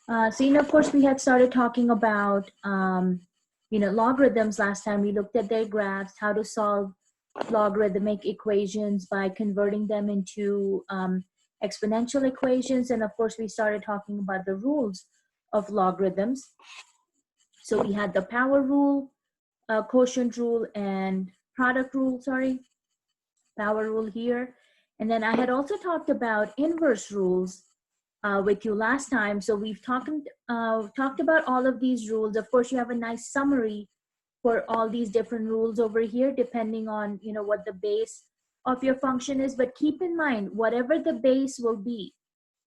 Of course, we had started talking about, logarithms last time. We looked at their graphs, how to solve logarithmic equations by converting them into exponential equations. And of course, we started talking about the rules of logarithms. So we had the power rule, quotient rule, and product rule, power rule here. And then I had also talked about inverse rules with you last time. So we've talked about all of these rules. Of course, you have a nice summary for all these different rules over here, depending on what the base of your function is. But keep in mind, whatever the base will be,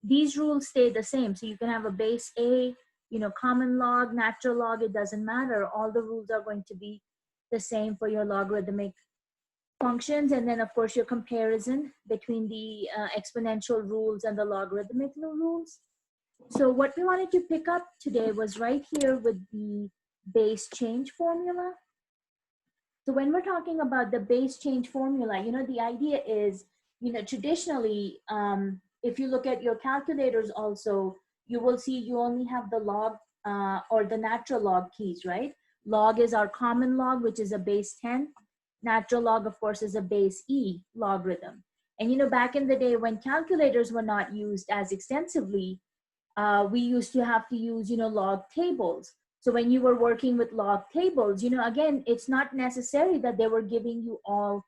these rules stay the same. So you can have a base A, common log, natural log, it doesn't matter. All the rules are going to be the same for your logarithmic functions. And then of course your comparison between the exponential rules and the logarithmic rules. So what we wanted to pick up today was right here with the base change formula. So when we're talking about the base change formula, the idea is, traditionally, if you look at your calculators also, you will see you only have the log or the natural log keys, right? Log is our common log, which is a base 10. Natural log, of course, is a base E logarithm. And back in the day when calculators were not used as extensively, we used to have to use, log tables. So when you were working with log tables, again, it's not necessary that they were giving you all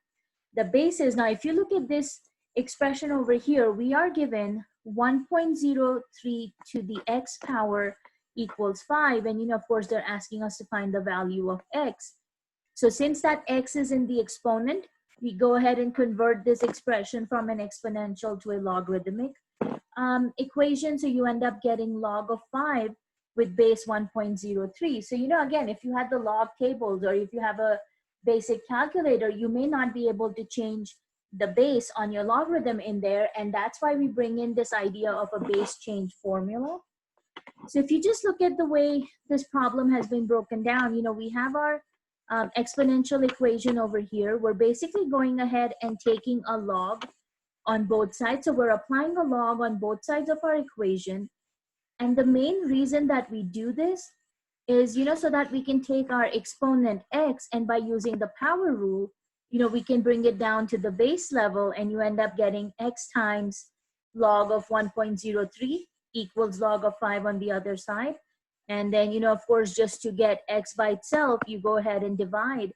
the bases. Now, if you look at this expression over here, we are given 1.03 to the x power equals 5. And, of course, they're asking us to find the value of x. So since that x is in the exponent, we go ahead and convert this expression from an exponential to a logarithmic equation. So you end up getting log of 5 with base 1.03. So, again, if you had the log tables or if you have a basic calculator, you may not be able to change the base on your logarithm in there. And that's why we bring in this idea of a base change formula. So if you just look at the way this problem has been broken down, we have our exponential equation over here. We're basically going ahead and taking a log on both sides. So we're applying a log on both sides of our equation. And the main reason that we do this is, so that we can take our exponent x, and by using the power rule, we can bring it down to the base level, and you end up getting x times log of 1.03 equals log of 5 on the other side. And then, of course, just to get x by itself, you go ahead and divide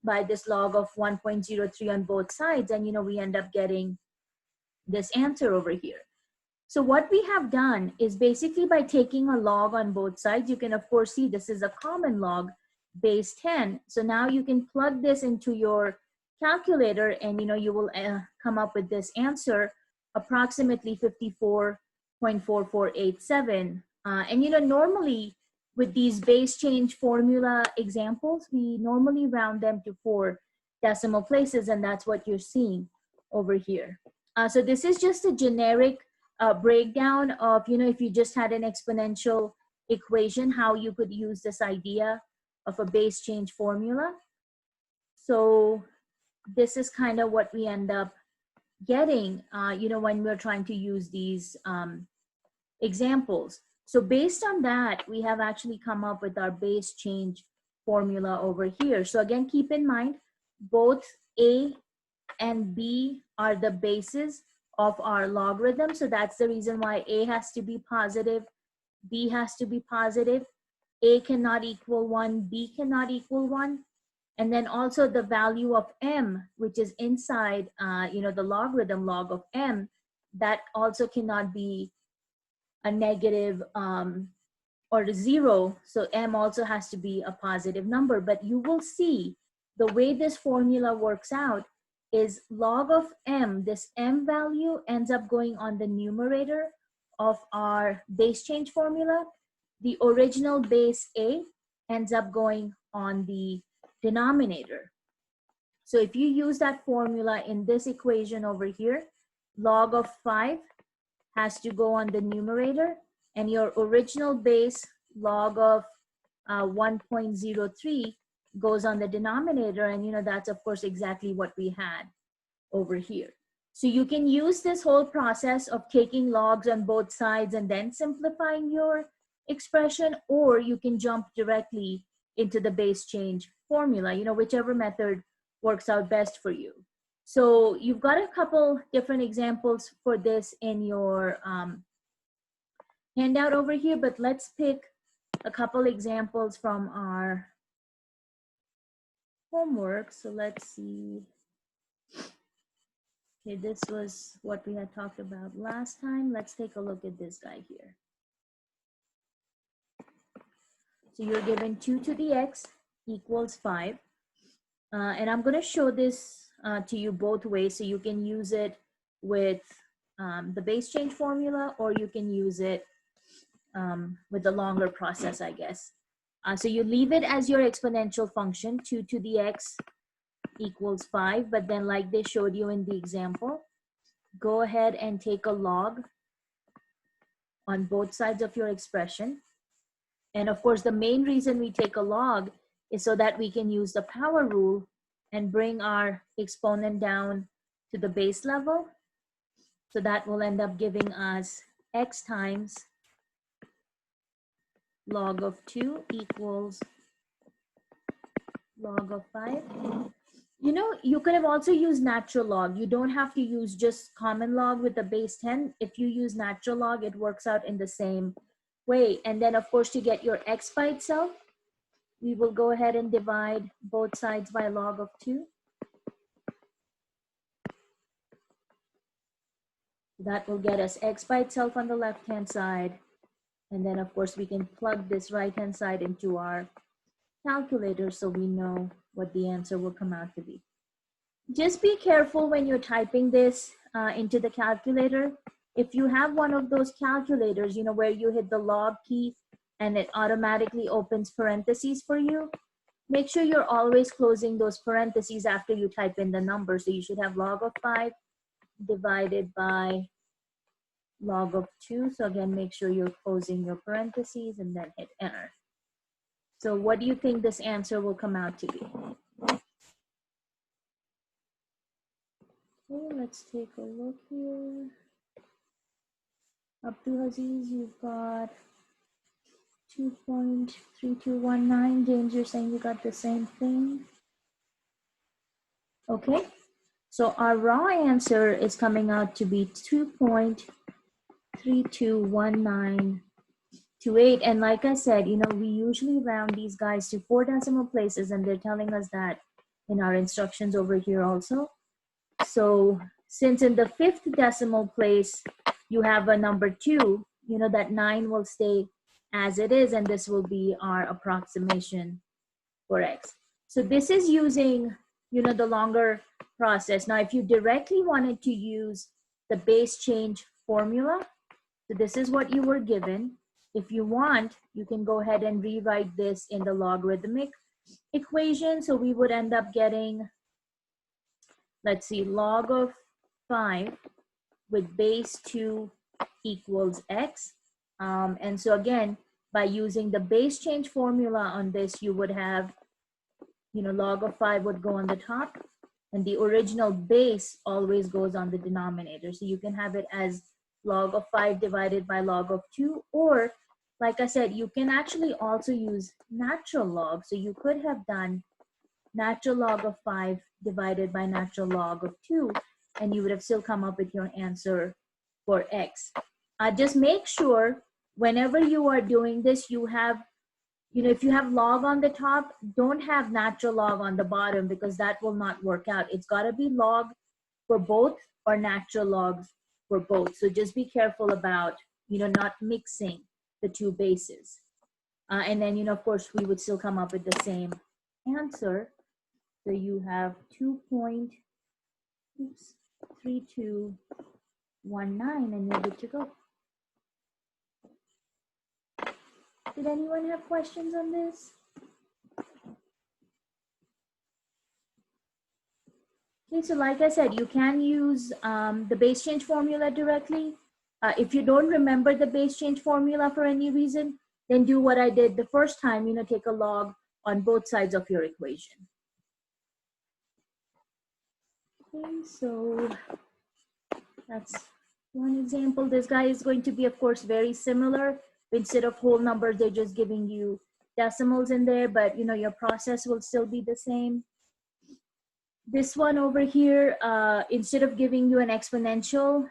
by this log of 1.03 on both sides. And, we end up getting this answer over here. So what we have done is basically by taking a log on both sides, you can, of course, see this is a common log, base 10. So now you can plug this into your calculator and, you will come up with this answer, approximately 54.4487. And, normally with these base change formula examples, we normally round them to 4 decimal places, and that's what you're seeing over here. So this is just a generic breakdown of, if you just had an exponential equation, how you could use this idea of a base change formula. So this is kind of what we end up getting, when we're trying to use these examples. So based on that, we have actually come up with our base change formula over here. So again, keep in mind, both A and B are the bases of our logarithm. So that's the reason why A has to be positive, B has to be positive, A cannot equal 1, B cannot equal 1. And then also the value of M, which is inside, the logarithm log of M, that also cannot be a negative or a 0. So M also has to be a positive number. But you will see the way this formula works out is log of M, this M value ends up going on the numerator of our base change formula. The original base A ends up going on the denominator. So if you use that formula in this equation over here, log of 5 has to go on the numerator, and your original base log of 1.03 goes on the denominator, and that's of course exactly what we had over here. So you can use this whole process of taking logs on both sides and then simplifying your expression, or you can jump directly into the base change formula, whichever method works out best for you. So you've got a couple different examples for this in your handout over here, but let's pick a couple examples from our homework. So let's see. Okay, this was what we had talked about last time. Let's take a look at this guy here. So you're given 2 to the x equals 5. And I'm going to show this to you both ways. So you can use it with the base change formula, or you can use it with the longer process, I guess. So you leave it as your exponential function, 2 to the x equals 5. But then, like they showed you in the example, go ahead and take a log on both sides of your expression. And of course, the main reason we take a log is so that we can use the power rule and bring our exponent down to the base level. So that will end up giving us x times log of 2 equals log of 5. You could have also used natural log. You don't have to use just common log with the base 10. If you use natural log, it works out in the same way. And then, of course, to get your x by itself, we will go ahead and divide both sides by log of 2. That will get us x by itself on the left-hand side. And then, of course, we can plug this right-hand side into our calculator so we know what the answer will come out to be. Just be careful when you're typing this into the calculator. If you have one of those calculators, where you hit the log key and it automatically opens parentheses for you, make sure you're always closing those parentheses after you type in the number. So you should have log of 5 divided by log of 2. So again, make sure you're closing your parentheses and then hit enter. So what do you think this answer will come out to be? Okay, let's take a look here. Up to Aziz, you've got 2.3219. James, you're saying you got the same thing. Okay, so our raw answer is coming out to be 2.321928. And like I said, we usually round these guys to 4 decimal places, and they're telling us that in our instructions over here also. So since in the 5th decimal place, you have a number 2, that 9 will stay as it is, and this will be our approximation for x. So this is using, the longer process. Now, if you directly wanted to use the base change formula, so this is what you were given. If you want, you can go ahead and rewrite this in the logarithmic equation. So we would end up getting, let's see, log of 5 with base 2 equals x. And so again, by using the base change formula on this, you would have, log of 5 would go on the top, and the original base always goes on the denominator. So you can have it as log of 5 divided by log of 2, or like I said, you can actually also use natural log. So you could have done natural log of 5 divided by natural log of 2, and you would have still come up with your answer for x. Just make sure whenever you are doing this, you have, if you have log on the top, don't have natural log on the bottom, because that will not work out. It's got to be log for both or natural logs for both. So just be careful about, not mixing the two bases. And then, of course, we would still come up with the same answer. So you have 2.3219, and you're good to go. Did anyone have questions on this? Okay, so like I said, you can use the base change formula directly. If you don't remember the base change formula for any reason, then do what I did the first time, take a log on both sides of your equation. Okay, so that's one example. This guy is going to be, of course, very similar. Instead of whole numbers, they're just giving you decimals in there, but your process will still be the same. This one over here, instead of giving you an exponential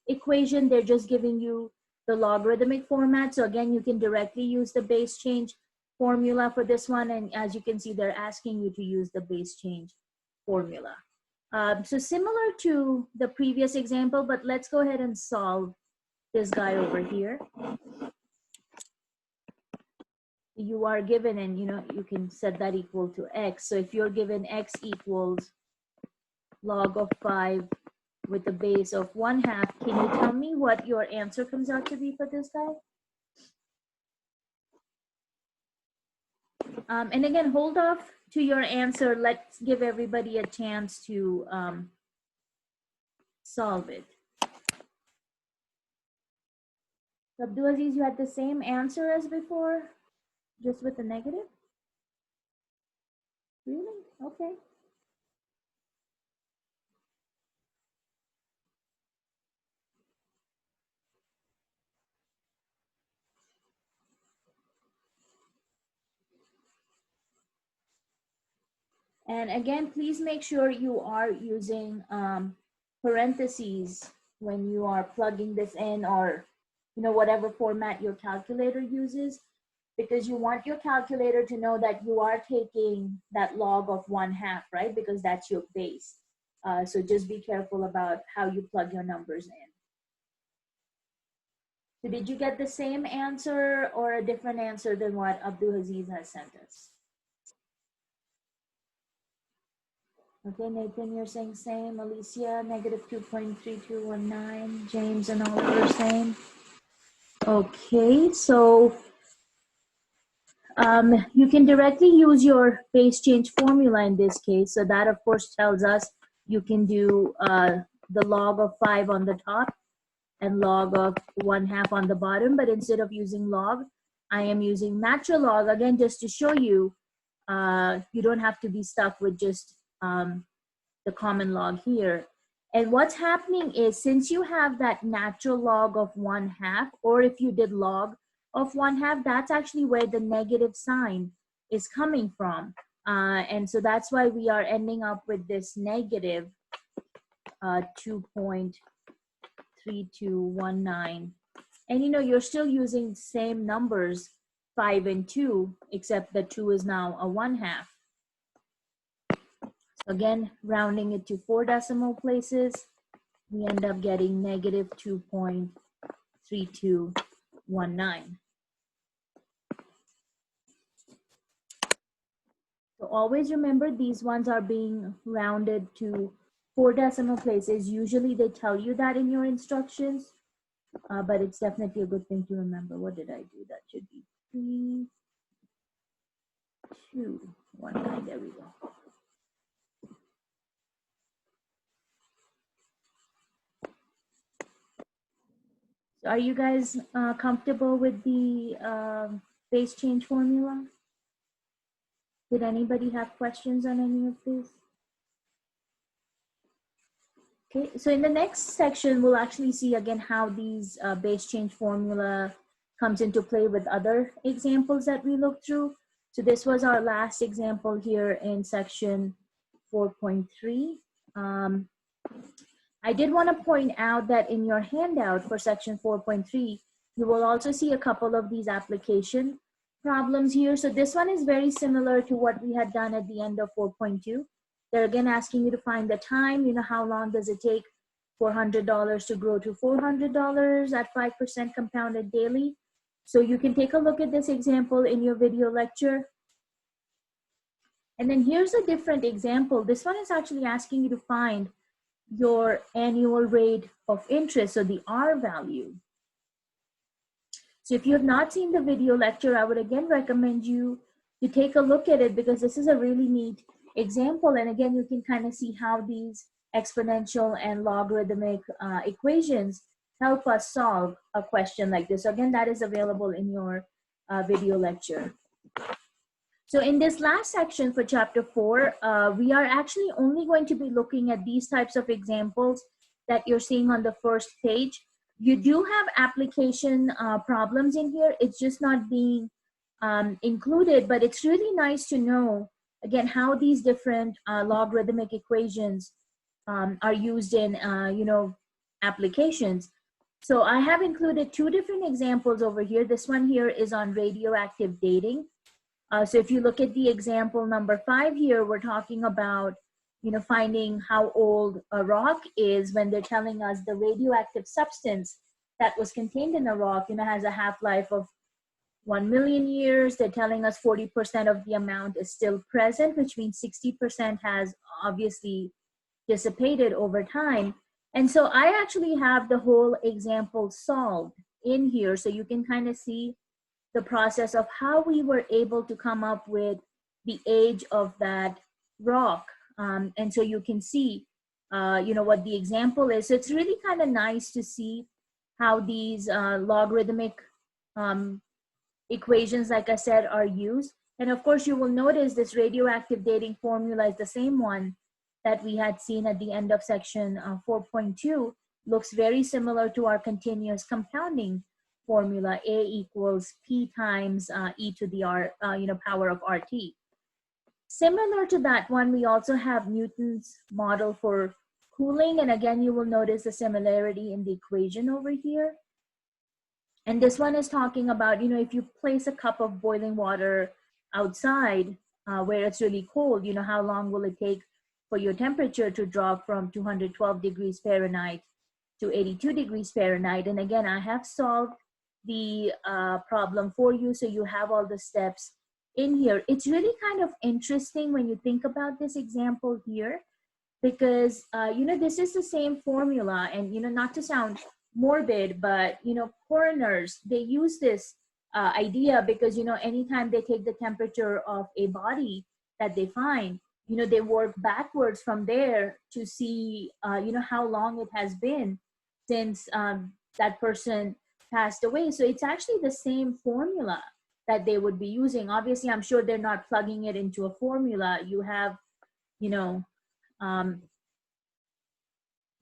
equation, they're just giving you the logarithmic format. So again, you can directly use the base change formula for this one. And as you can see, they're asking you to use the base change formula. So similar to the previous example, but let's go ahead and solve this guy over here. You are given, and you can set that equal to x. So if you're given x equals log of 5 with a base of 1/2, can you tell me what your answer comes out to be for this guy? And again, hold off to your answer. Let's give everybody a chance to solve it. So Abdulaziz, you had the same answer as before, just with a negative? Really? Okay. And again, please make sure you are using parentheses when you are plugging this in, or whatever format your calculator uses, because you want your calculator to know that you are taking that log of 1/2, right? Because that's your base. So just be careful about how you plug your numbers in. So did you get the same answer or a different answer than what Abdulaziz has sent us? Okay, Nathan, you're saying same. Alicia, negative 2.3219. James and Oliver, same. Okay, so you can directly use your base change formula in this case. So that, of course, tells us you can do the log of 5 on the top and log of 1/2 on the bottom. But instead of using log, I am using natural log, again, just to show you you don't have to be stuck with just the common log here. And what's happening is, since you have that natural log of 1/2, or if you did log of 1/2, that's actually where the negative sign is coming from. And so that's why we are ending up with this negative 2.3219. And you're still using the same numbers, 5 and 2, except the 2 is now a 1/2. Again, rounding it to 4 decimal places, we end up getting negative 2.3219. So always remember, these ones are being rounded to 4 decimal places. Usually they tell you that in your instructions, but it's definitely a good thing to remember. What did I do? That should be 3.219. There we go. Are you guys comfortable with the base change formula? Did anybody have questions on any of this? Okay, so in the next section, we'll actually see again how these base change formula comes into play with other examples that we looked through. So this was our last example here in section 4.3. I did want to point out that in your handout for section 4.3, you will also see a couple of these application problems here. So this one is very similar to what we had done at the end of 4.2. They're again asking you to find the time, how long does it take for $100 to grow to $400 at 5% compounded daily. So you can take a look at this example in your video lecture. And then here's a different example. This one is actually asking you to find your annual rate of interest, so the R value. So if you have not seen the video lecture, I would again recommend you to take a look at it, because this is a really neat example. And again, you can kind of see how these exponential and logarithmic equations help us solve a question like this. So again, that is available in your video lecture. So in this last section for chapter 4, we are actually only going to be looking at these types of examples that you're seeing on the first page. You do have application problems in here. It's just not being included, but it's really nice to know, again, how these different logarithmic equations are used in, applications. So I have included two different examples over here. This one here is on radioactive dating. So if you look at the example number 5 here, we're talking about, finding how old a rock is when they're telling us the radioactive substance that was contained in the rock, has a half-life of 1 million years. They're telling us 40% of the amount is still present, which means 60% has obviously dissipated over time. And so I actually have the whole example solved in here, so you can kind of see the process of how we were able to come up with the age of that rock. And so you can see, what the example is. So it's really kind of nice to see how these logarithmic equations, like I said, are used. And of course, you will notice this radioactive dating formula is the same one that we had seen at the end of section 4.2. Looks very similar to our continuous compounding formula, A equals P times e to the r, power of RT. Similar to that one, we also have Newton's model for cooling. And again, you will notice the similarity in the equation over here. And this one is talking about, if you place a cup of boiling water outside where it's really cold, how long will it take for your temperature to drop from 212 degrees Fahrenheit to 82 degrees Fahrenheit. And again, I have solved the problem for you, so you have all the steps in here. It's really kind of interesting when you think about this example here, because this is the same formula, and not to sound morbid, but coroners, they use this idea because anytime they take the temperature of a body that they find, they work backwards from there to see how long it has been since that person passed away. So it's actually the same formula that they would be using. Obviously, I'm sure they're not plugging it into a formula. You have,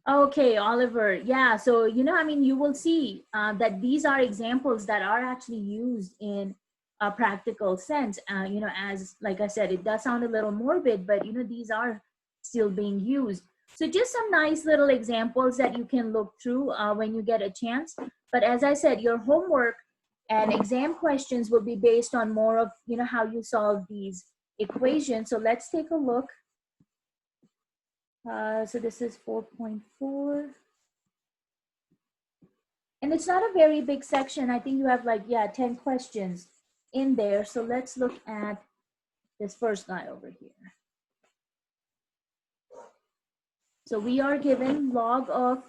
okay, Oliver. Yeah, so, you will see that these are examples that are actually used in a practical sense. As, like I said, it does sound a little morbid, but, these are still being used. So just some nice little examples that you can look through when you get a chance. But as I said, your homework and exam questions will be based on more of, how you solve these equations. So let's take a look. So this is 4.4. And it's not a very big section. I think you have 10 questions in there. So let's look at this first guy over here. So we are given log of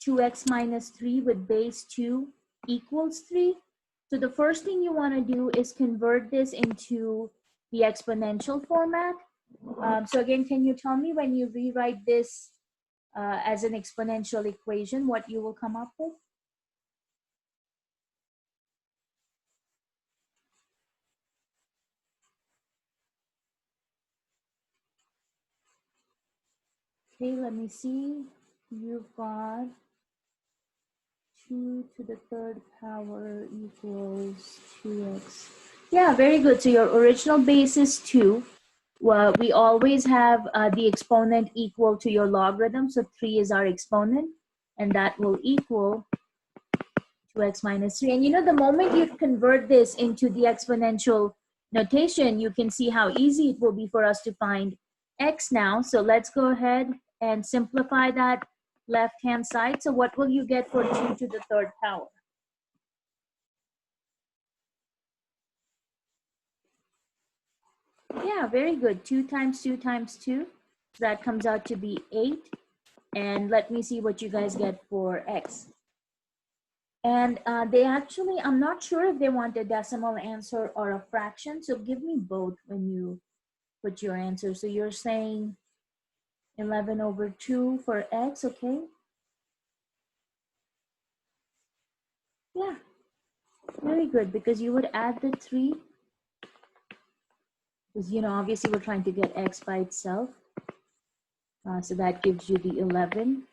2x minus 3 with base 2 equals 3. So the first thing you want to do is convert this into the exponential format. So again, can you tell me when you rewrite this as an exponential equation, what you will come up with? Okay, let me see. You've got 2 to the third power equals 2x. Yeah, very good. So your original base is 2. Well, we always have the exponent equal to your logarithm. So 3 is our exponent, and that will equal 2x minus 3. And the moment you convert this into the exponential notation, you can see how easy it will be for us to find x now. So let's go ahead and simplify that left-hand side. So what will you get for 2 to the third power? Yeah, very good. 2 times 2 times 2. So that comes out to be 8. And let me see what you guys get for x. And they actually, I'm not sure if they want a decimal answer or a fraction. So give me both when you put your answer. So you're saying 11 over 2 for x, okay? Yeah, very good, because you would add the 3. Because, obviously we're trying to get x by itself. So that gives you the 11.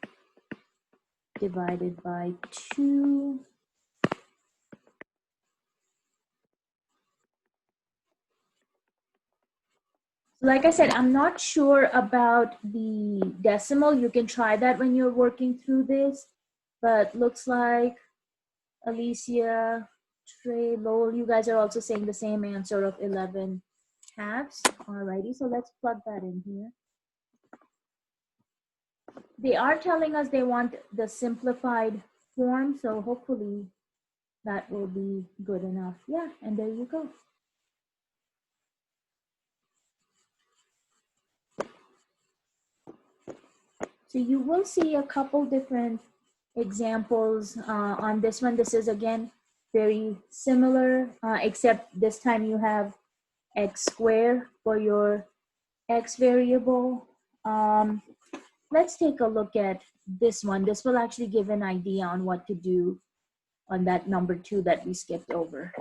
divided by 2. Like I said, I'm not sure about the decimal. You can try that when you're working through this, but looks like Alicia, Trey, Lowell, you guys are also saying the same answer of 11 halves. Alrighty, so let's plug that in here. They are telling us they want the simplified form, so hopefully that will be good enough. Yeah, and there you go. So you will see a couple different examples on this one. This is again very similar, except this time you have x squared for your x variable. Let's take a look at this one. This will actually give an idea on what to do on that number 2 that we skipped over.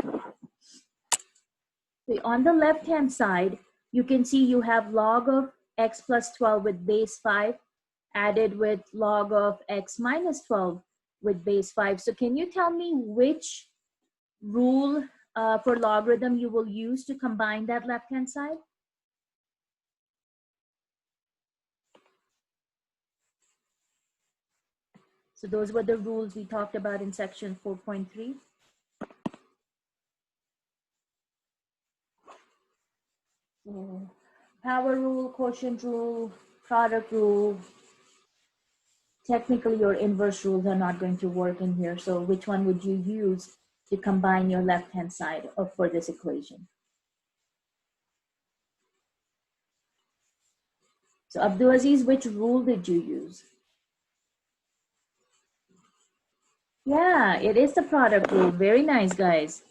So on the left hand side, you can see you have log of x plus 12 with base 5 added with log of x minus 12 with base 5. So can you tell me which rule for logarithm you will use to combine that left hand side? So those were the rules we talked about in section 4.3. So power rule, quotient rule, product rule. Technically, your inverse rules are not going to work in here. So which one would you use to combine your left-hand side for this equation? So Abdulaziz, which rule did you use? Yeah, it is the product rule. Very nice, guys.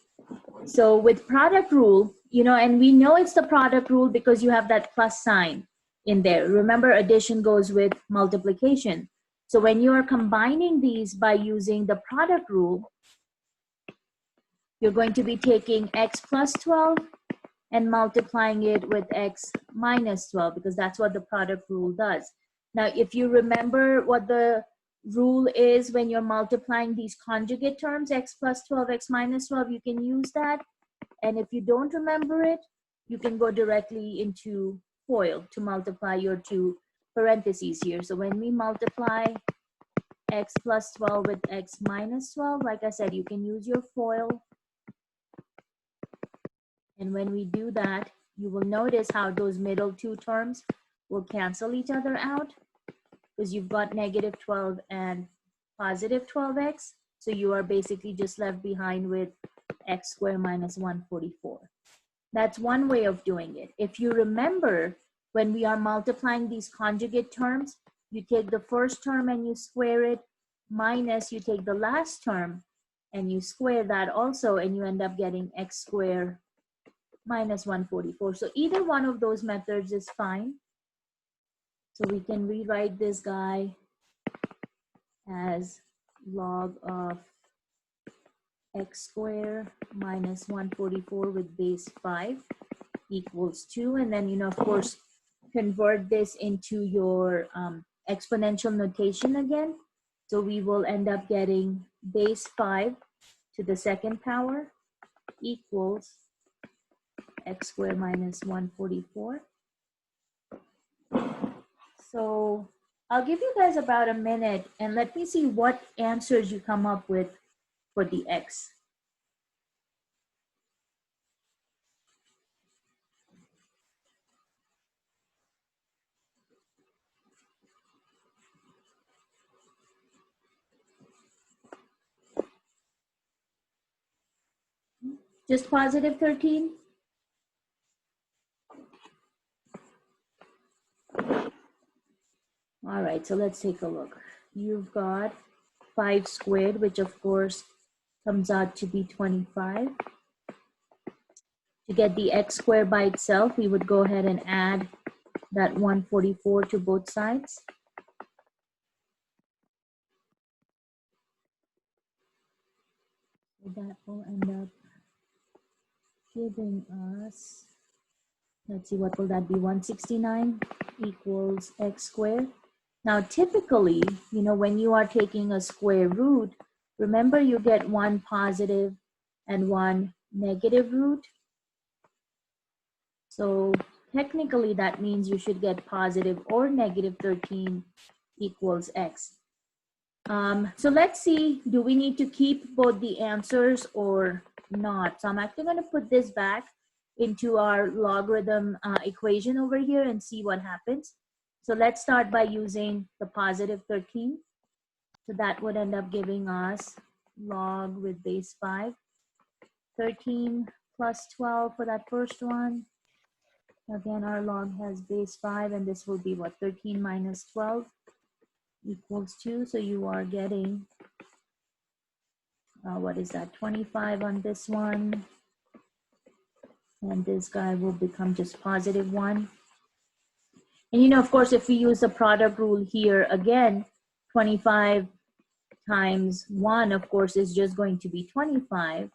So with product rule, you know, and we know it's the product rule because you have that plus sign in there. Remember, addition goes with multiplication. So when you are combining these by using the product rule, you're going to be taking x plus 12 and multiplying it with x minus 12 because that's what the product rule does. Now, if you remember what the rule is when you're multiplying these conjugate terms, x plus 12, x minus 12, you can use that. And if you don't remember it, you can go directly into FOIL to multiply your two parentheses here. So when we multiply x plus 12 with x minus 12, like I said, you can use your FOIL. And when we do that, you will notice how those middle two terms will cancel each other out because you've got negative 12 and positive 12x. So you are basically just left behind with x squared minus 144. That's one way of doing it. If you remember, when we are multiplying these conjugate terms, you take the first term and you square it, minus you take the last term and you square that also, and you end up getting x squared minus 144. So either one of those methods is fine. So we can rewrite this guy as log of x squared minus 144 with base 5 equals 2. And then, you know, of course, convert this into your exponential notation again. So we will end up getting base 5 to the second power equals x squared minus 144. So I'll give you guys about a minute and let me see what answers you come up with for the x. Just positive 13? All right, so let's take a look. You've got 5 squared, which of course comes out to be 25. To get the x squared by itself, we would go ahead and add that 144 to both sides. So that will end up giving us, let's see, what will that be? 169 equals x squared. Now, typically, when you are taking a square root, remember you get one positive and one negative root. So technically, that means you should get positive or negative 13 equals x. So let's see, do we need to keep both the answers or not? So I'm actually going to put this back into our logarithm equation over here and see what happens. So let's start by using the positive 13. So that would end up giving us log with base 5. 13 plus 12 for that first one. Again, our log has base 5, and this will be what? 13 minus 12 equals 2. So you are getting, what is that? 25 on this one. And this guy will become just positive 1. And of course, if we use the product rule here, again, 25 times 1, of course, is just going to be 25.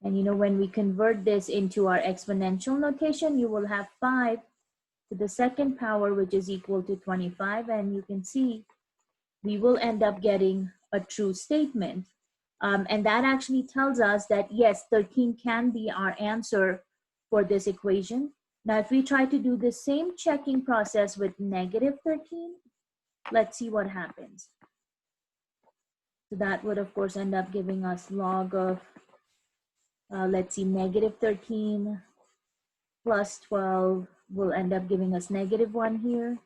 And when we convert this into our exponential notation, you will have 5 to the second power, which is equal to 25. And you can see we will end up getting a true statement. And that actually tells us that, yes, 13 can be our answer for this equation. Now, if we try to do the same checking process with negative 13, let's see what happens. So that would, of course, end up giving us log of, let's see, negative 13 plus 12 will end up giving us negative 1 here,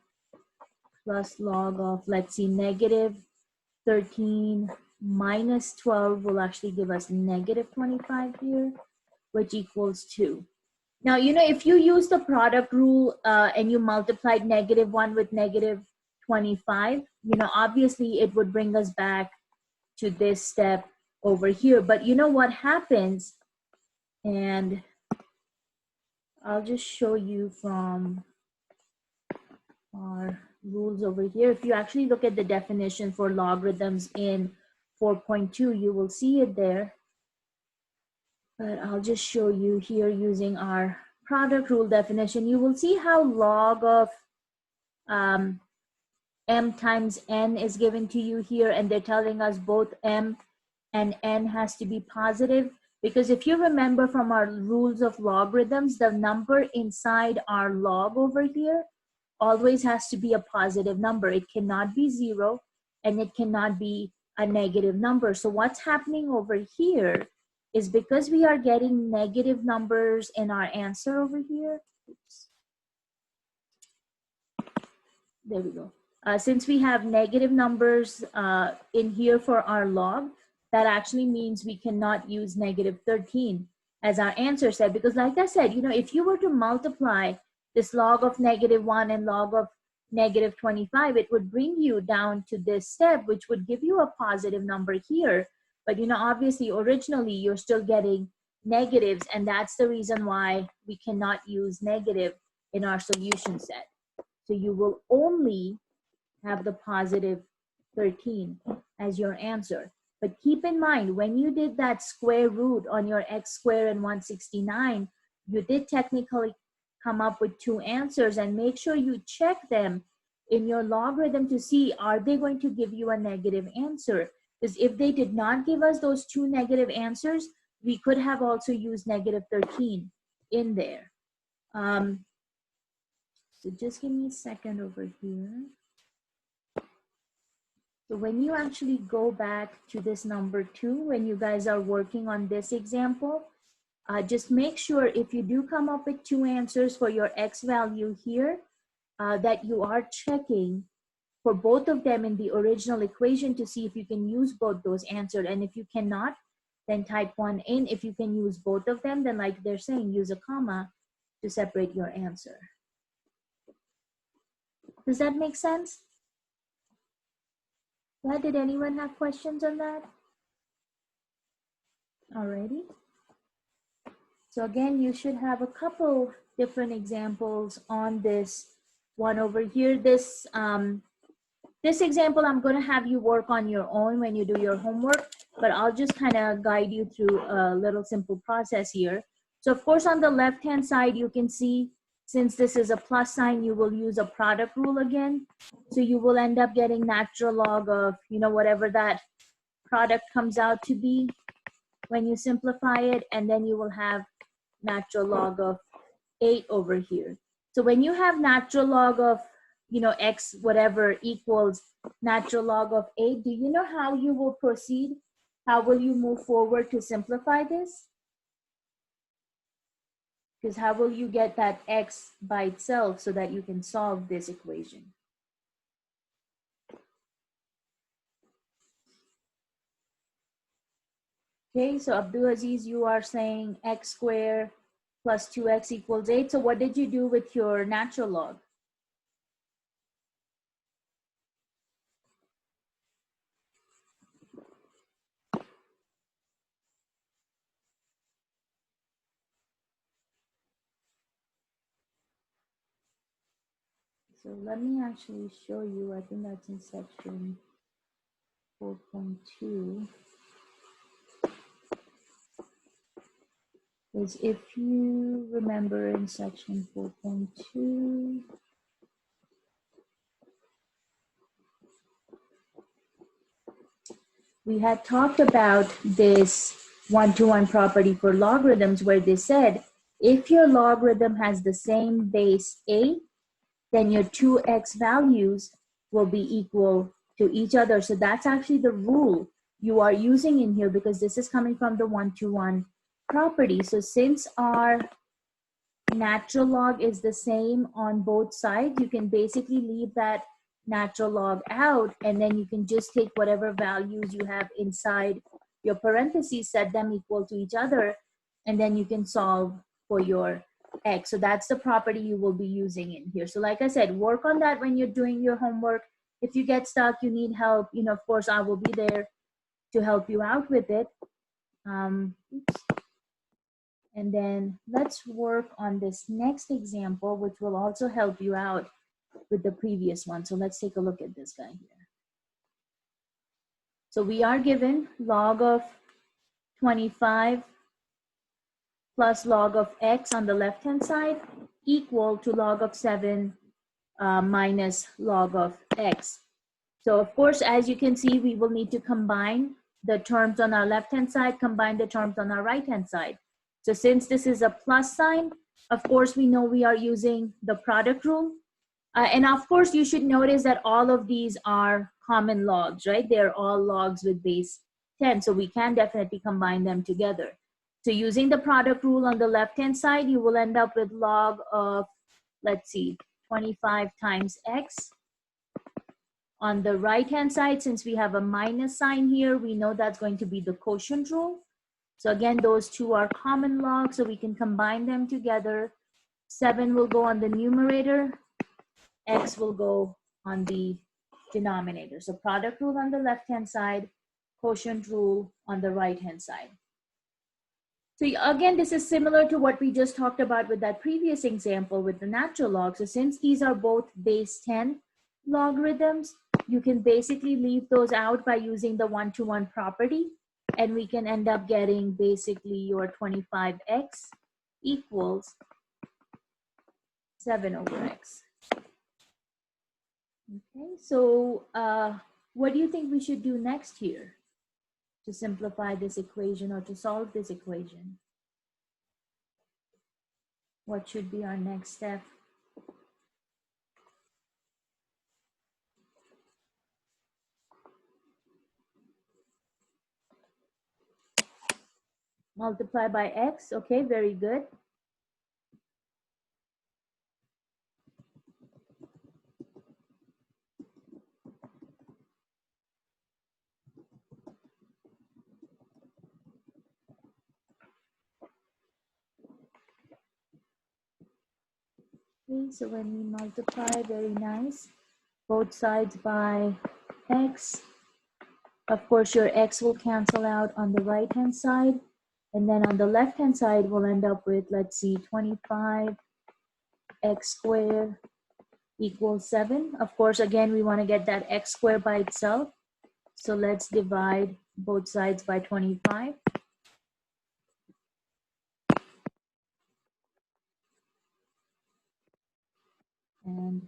plus log of, let's see, negative 13 minus 12 will actually give us negative 25 here, which equals 2. Now, if you use the product rule and you multiplied negative 1 with negative 25, obviously it would bring us back to this step over here. But what happens, and I'll just show you from our rules over here. If you actually look at the definition for logarithms in 4.2, you will see it there. But I'll just show you here using our product rule definition. You will see how log of m times n is given to you here, and they're telling us both m and n has to be positive, because if you remember from our rules of logarithms, the number inside our log over here always has to be a positive number. It cannot be 0, and it cannot be a negative number. So what's happening over here is, because we are getting negative numbers in our answer over here, oops, there we go. Since we have negative numbers in here for our log, that actually means we cannot use negative 13 as our answer set, because like I said, if you were to multiply this log of negative 1 and log of negative 25, it would bring you down to this step, which would give you a positive number here. But obviously originally you're still getting negatives, and that's the reason why we cannot use negative in our solution set. So you will only have the positive 13 as your answer. But keep in mind, when you did that square root on your x squared and 169, you did technically come up with 2 answers, and make sure you check them in your logarithm to see, are they going to give you a negative answer? Because if they did not give us those 2 negative answers, we could have also used negative 13 in there. So just give me a second over here. So when you actually go back to this number 2, when you guys are working on this example, just make sure if you do come up with 2 answers for your x value here, that you are checking for both of them in the original equation to see if you can use both those answers. And if you cannot, then type 1 in. If you can use both of them, then like they're saying, use a comma to separate your answer. Does that make sense? Yeah, did anyone have questions on that? Alrighty. So again, you should have a couple different examples on this one over here. This example, I'm going to have you work on your own when you do your homework, but I'll just kind of guide you through a little simple process here. So of course, on the left-hand side, you can see Since this is a plus sign, you will use a product rule again. So you will end up getting natural log of, you know, whatever that product comes out to be when you simplify it, and then you will have natural log of 8 over here. So when you have natural log of, you know, x whatever equals natural log of 8, do you know how you will proceed? How will you move forward to simplify this? Because how will you get that x by itself so that you can solve this equation? Okay, so Abdulaziz, you are saying x squared plus 2x equals 8. So what did you do with your natural log? So let me actually show you. I think that's in section 4.2. Is if you remember in section 4.2, we had talked about this one-to-one property for logarithms where they said if your logarithm has the same base a, then your 2x values will be equal to each other. So that's actually the rule you are using in here, because this is coming from the one-to-one property. So since our natural log is the same on both sides, you can basically leave that natural log out, and then you can just take whatever values you have inside your parentheses, set them equal to each other, and then you can solve for your x. So that's the property you will be using in here. So like I said, work on that when you're doing your homework. If you get stuck, you need help, you know, of course I will be there to help you out with it. And then let's work on this next example, which will also help you out with the previous one. So let's take a look at this guy here. So we are given log of 25 plus log of x on the left-hand side equal to log of 7 minus log of x. So of course, as you can see, we will need to combine the terms on our left-hand side, combine the terms on our right-hand side. So since this is a plus sign, of course, we know we are using the product rule. And of course, you should notice that all of these are common logs, right? They're all logs with base 10, so we can definitely combine them together. So using the product rule on the left-hand side, you will end up with log of, let's see, 25 times x. On the right-hand side, since we have a minus sign here, we know that's going to be the quotient rule. So again, those two are common logs, so we can combine them together. 7 will go on the numerator, x will go on the denominator. So product rule on the left-hand side, quotient rule on the right-hand side. So again, this is similar to what we just talked about with that previous example with the natural log. So since these are both base 10 logarithms, you can basically leave those out by using the one-to-one property, and we can end up getting basically your 25x equals 7 over x. Okay, so what do you think we should do next here to simplify this equation or to solve this equation? What should be our next step? Multiply by x. Okay, very good. Okay, so when we multiply, very nice, both sides by x, of course your x will cancel out on the right hand side, and then on the left hand side we'll end up with, let's see, 25 x squared equals 7. Of course, again, we want to get that x squared by itself, so let's divide both sides by 25. And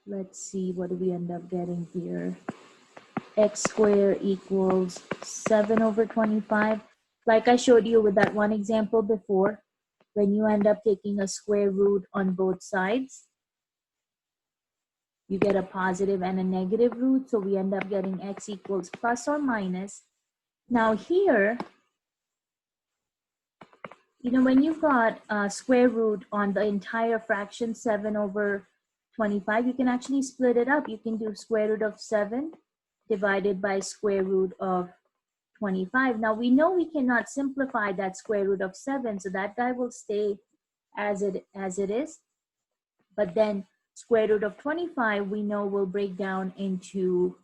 let's see, what do we end up getting here? X squared equals 7 over 25. Like I showed you with that one example before, when you end up taking a square root on both sides, you get a positive and a negative root. So we end up getting x equals plus or minus. Now here, you know, when you've got a square root on the entire fraction 7 over 25, you can actually split it up. You can do square root of 7 divided by square root of 25. Now we know we cannot simplify that square root of 7, so that guy will stay as it is. But then square root of 25 we know will break down into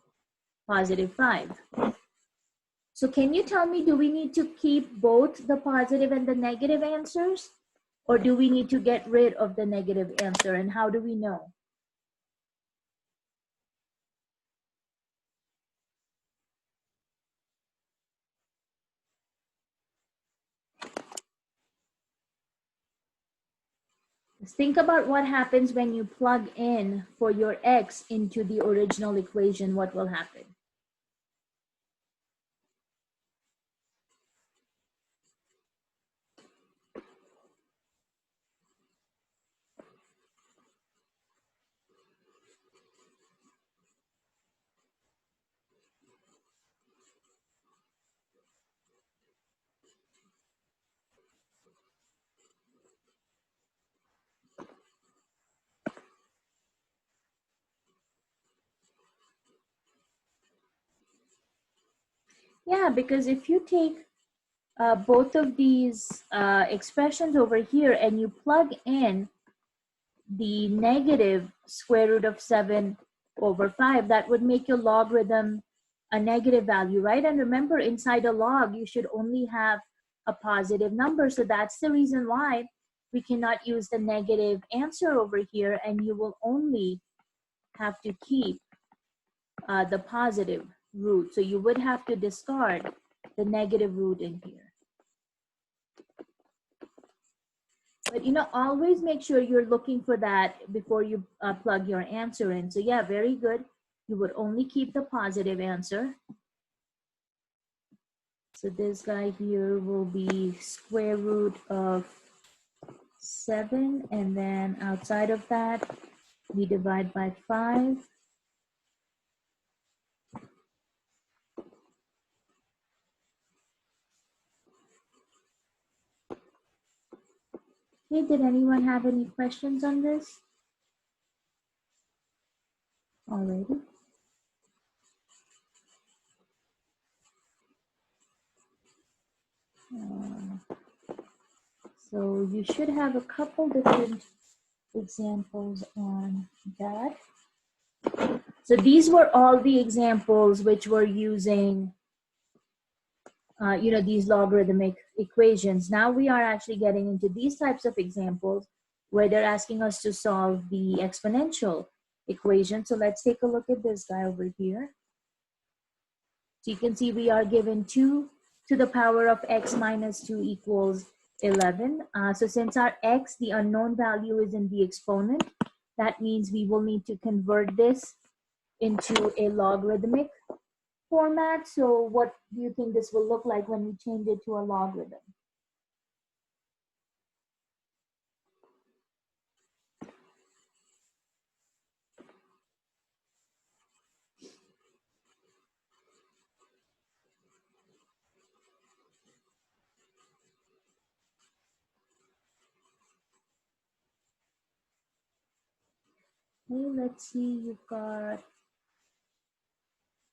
positive 5. So can you tell me, do we need to keep both the positive and the negative answers? Or do we need to get rid of the negative answer? And how do we know? Think about what happens when you plug in for your x into the original equation. What will happen? Yeah, because if you take both of these expressions over here and you plug in the negative square root of 7 over 5, that would make your logarithm a negative value, right? And remember, inside a log, you should only have a positive number. So that's the reason why we cannot use the negative answer over here, and you will only have to keep the positive root. So you would have to discard the negative root in here. But you know, always make sure you're looking for that before you plug your answer in. So yeah, very good. You would only keep the positive answer. So this guy here will be square root of 7, and then outside of that, we divide by 5. Okay, did anyone have any questions on this already? So you should have a couple different examples on that. So these were all the examples which were using, you know, these logarithmic equations. Now we are actually getting into these types of examples where they're asking us to solve the exponential equation. So let's take a look at this guy over here. So you can see we are given 2 to the power of x minus 2 equals 11. So since our x, the unknown value, is in the exponent, that means we will need to convert this into a logarithmic format. So what do you think this will look like when we change it to a logarithm? Okay, let's see, you've got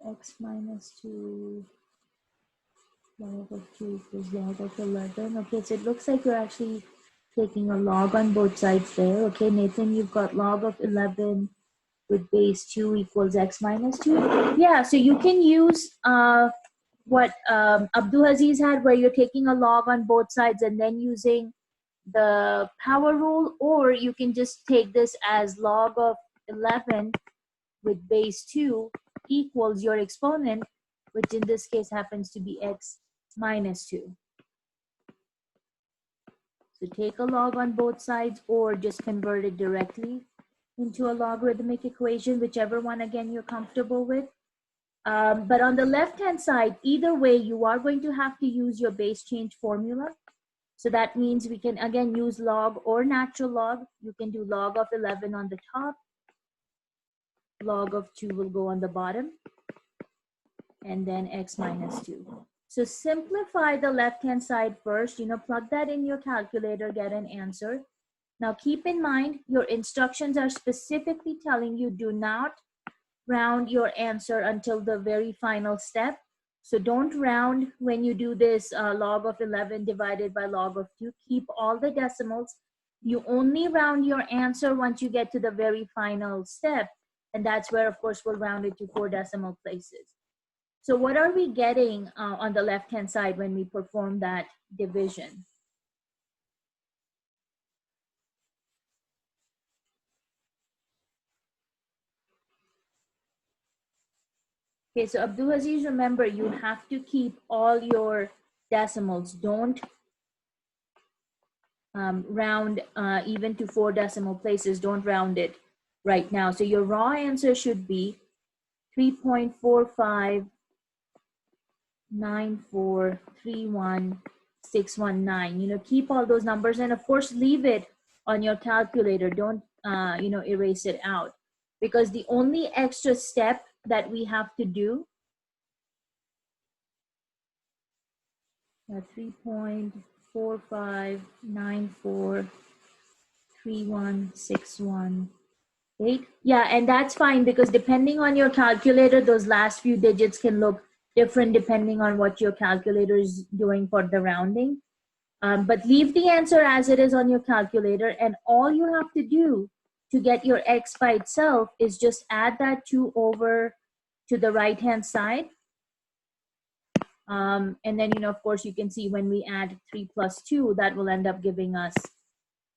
x minus 2 log of 2 equals log of 11. Okay, so it looks like you're actually taking a log on both sides there. Okay, Nathan, you've got log of 11 with base 2 equals x minus 2. Yeah, so you can use what Abdul Aziz had, where you're taking a log on both sides and then using the power rule, or you can just take this as log of 11 with base 2 equals your exponent, which in this case happens to be x minus 2. So take a log on both sides or just convert it directly. into a logarithmic equation, whichever one, again, you're comfortable with. But on the left-hand side, either way, you are going to have to use your base change formula. So that means we can, again, use log or natural log. You can do log of 11 on the top. Log of 2 will go on the bottom. And then x minus 2. So simplify the left-hand side first. Plug that in your calculator, get an answer. Now keep in mind, your instructions are specifically telling you do not round your answer until the very final step. So don't round when you do this log of 11 divided by log of 2. Keep all the decimals. You only round your answer once you get to the very final step. And that's where, of course, we'll round it to 4 decimal places. So what are we getting on the left-hand side when we perform that division? Okay, so Abdulaziz, remember, you have to keep all your decimals. Don't round even to 4 decimal places. Don't round it right now. So your raw answer should be 3.459431619. Keep all those numbers, and of course leave it on your calculator. Don't erase it out, because the only extra step that we have to do 3.45943161. Yeah, and that's fine, because depending on your calculator, those last few digits can look different depending on what your calculator is doing for the rounding. But leave the answer as it is on your calculator, and all you have to do to get your x by itself is just add that 2 over to the right-hand side. And then, of course, you can see when we add 3 plus 2, that will end up giving us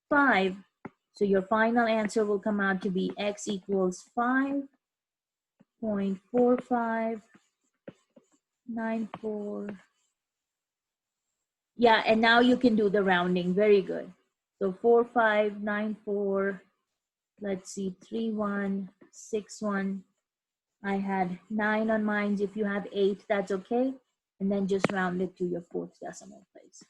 5. So your final answer will come out to be x equals 5.4594. Yeah, and now you can do the rounding. Very good. So 4594, let's see, 3161. I had 9 on mine. If you have 8, that's okay. And then just round it to your 4th decimal place.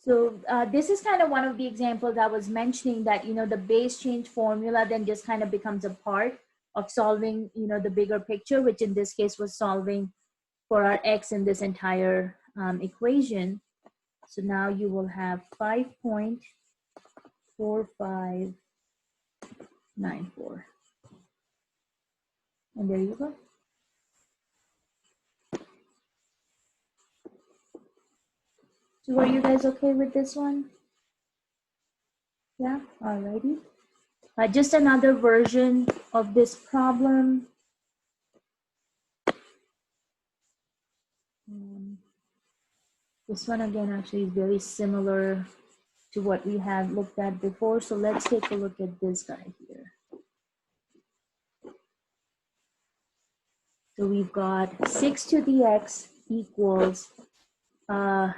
So this is kind of one of the examples I was mentioning, that, the base change formula then just kind of becomes a part of solving, the bigger picture, which in this case was solving for our x in this entire equation. So now you will have 5.4594. And there you go. So are you guys okay with this one? Yeah, alrighty. Just another version of this problem. This one again actually is very similar to what we had looked at before. So let's take a look at this guy here. So we've got 6 to the x equals 3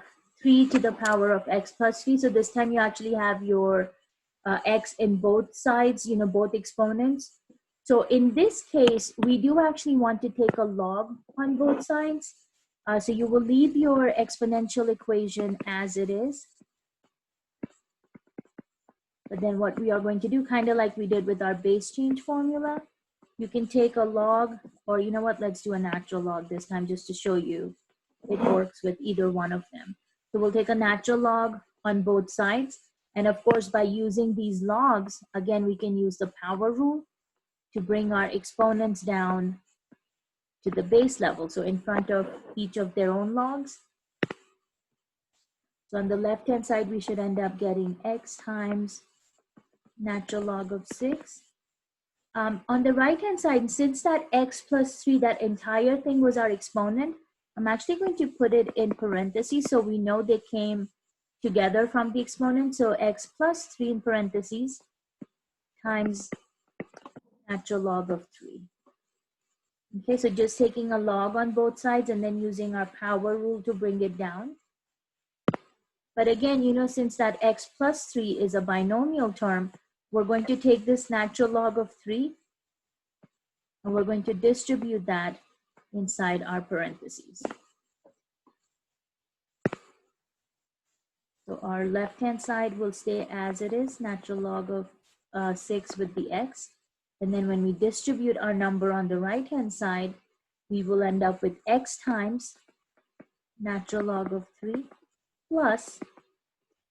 to the power of x plus 3. So this time you actually have your x in both sides, both exponents. So in this case, we do actually want to take a log on both sides. So you will leave your exponential equation as it is. But then what we are going to do, kind of like we did with our base change formula, you can take a log, or you know what, let's do a natural log this time just to show you it works with either one of them. So we'll take a natural log on both sides. And of course, by using these logs, again, we can use the power rule to bring our exponents down to the base level. So in front of each of their own logs. So on the left-hand side, we should end up getting x times natural log of 6. On the right-hand side, since that x plus 3, that entire thing was our exponent, I'm actually going to put it in parentheses so we know they came together from the exponent. So x plus 3 in parentheses times natural log of 3. Okay, so just taking a log on both sides and then using our power rule to bring it down. But again, you know, since that x plus 3 is a binomial term, we're going to take this natural log of 3 and we're going to distribute that inside our parentheses. So our left-hand side will stay as it is, natural log of 6 with the x. And then when we distribute our number on the right-hand side, we will end up with x times natural log of 3 plus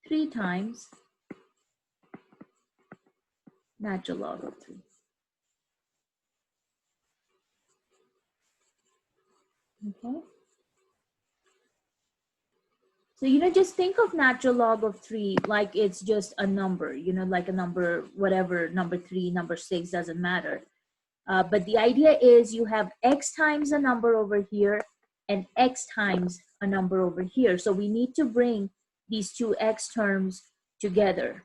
3 times natural log of 3. Okay. So, you know, just think of natural log of 3 like it's just a number, you know, like a number, whatever, number 3, number 6, doesn't matter. But the idea is you have x times a number over here and x times a number over here. So we need to bring these two x terms together.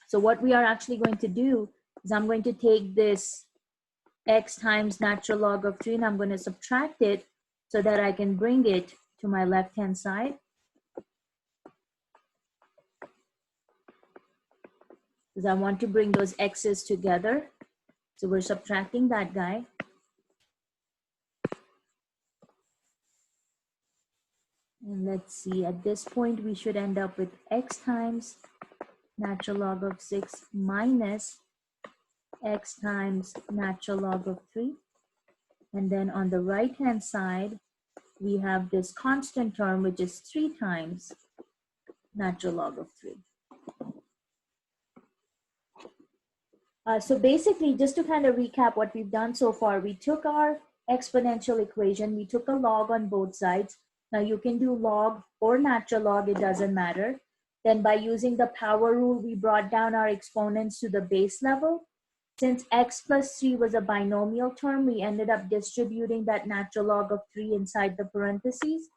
So what we are actually going to do is I'm going to take this x times natural log of 3 and I'm going to subtract it so that I can bring it to my left-hand side. Because I want to bring those x's together. So we're subtracting that guy. And let's see, at this point, we should end up with x times natural log of 6 minus x times natural log of 3. And then on the right-hand side, we have this constant term, which is 3 times natural log of 3. So basically, just to kind of recap what we've done so far, we took our exponential equation, we took a log on both sides. Now you can do log or natural log, it doesn't matter. Then by using the power rule, we brought down our exponents to the base level. Since x plus 3 was a binomial term, we ended up distributing that natural log of 3 inside the parentheses.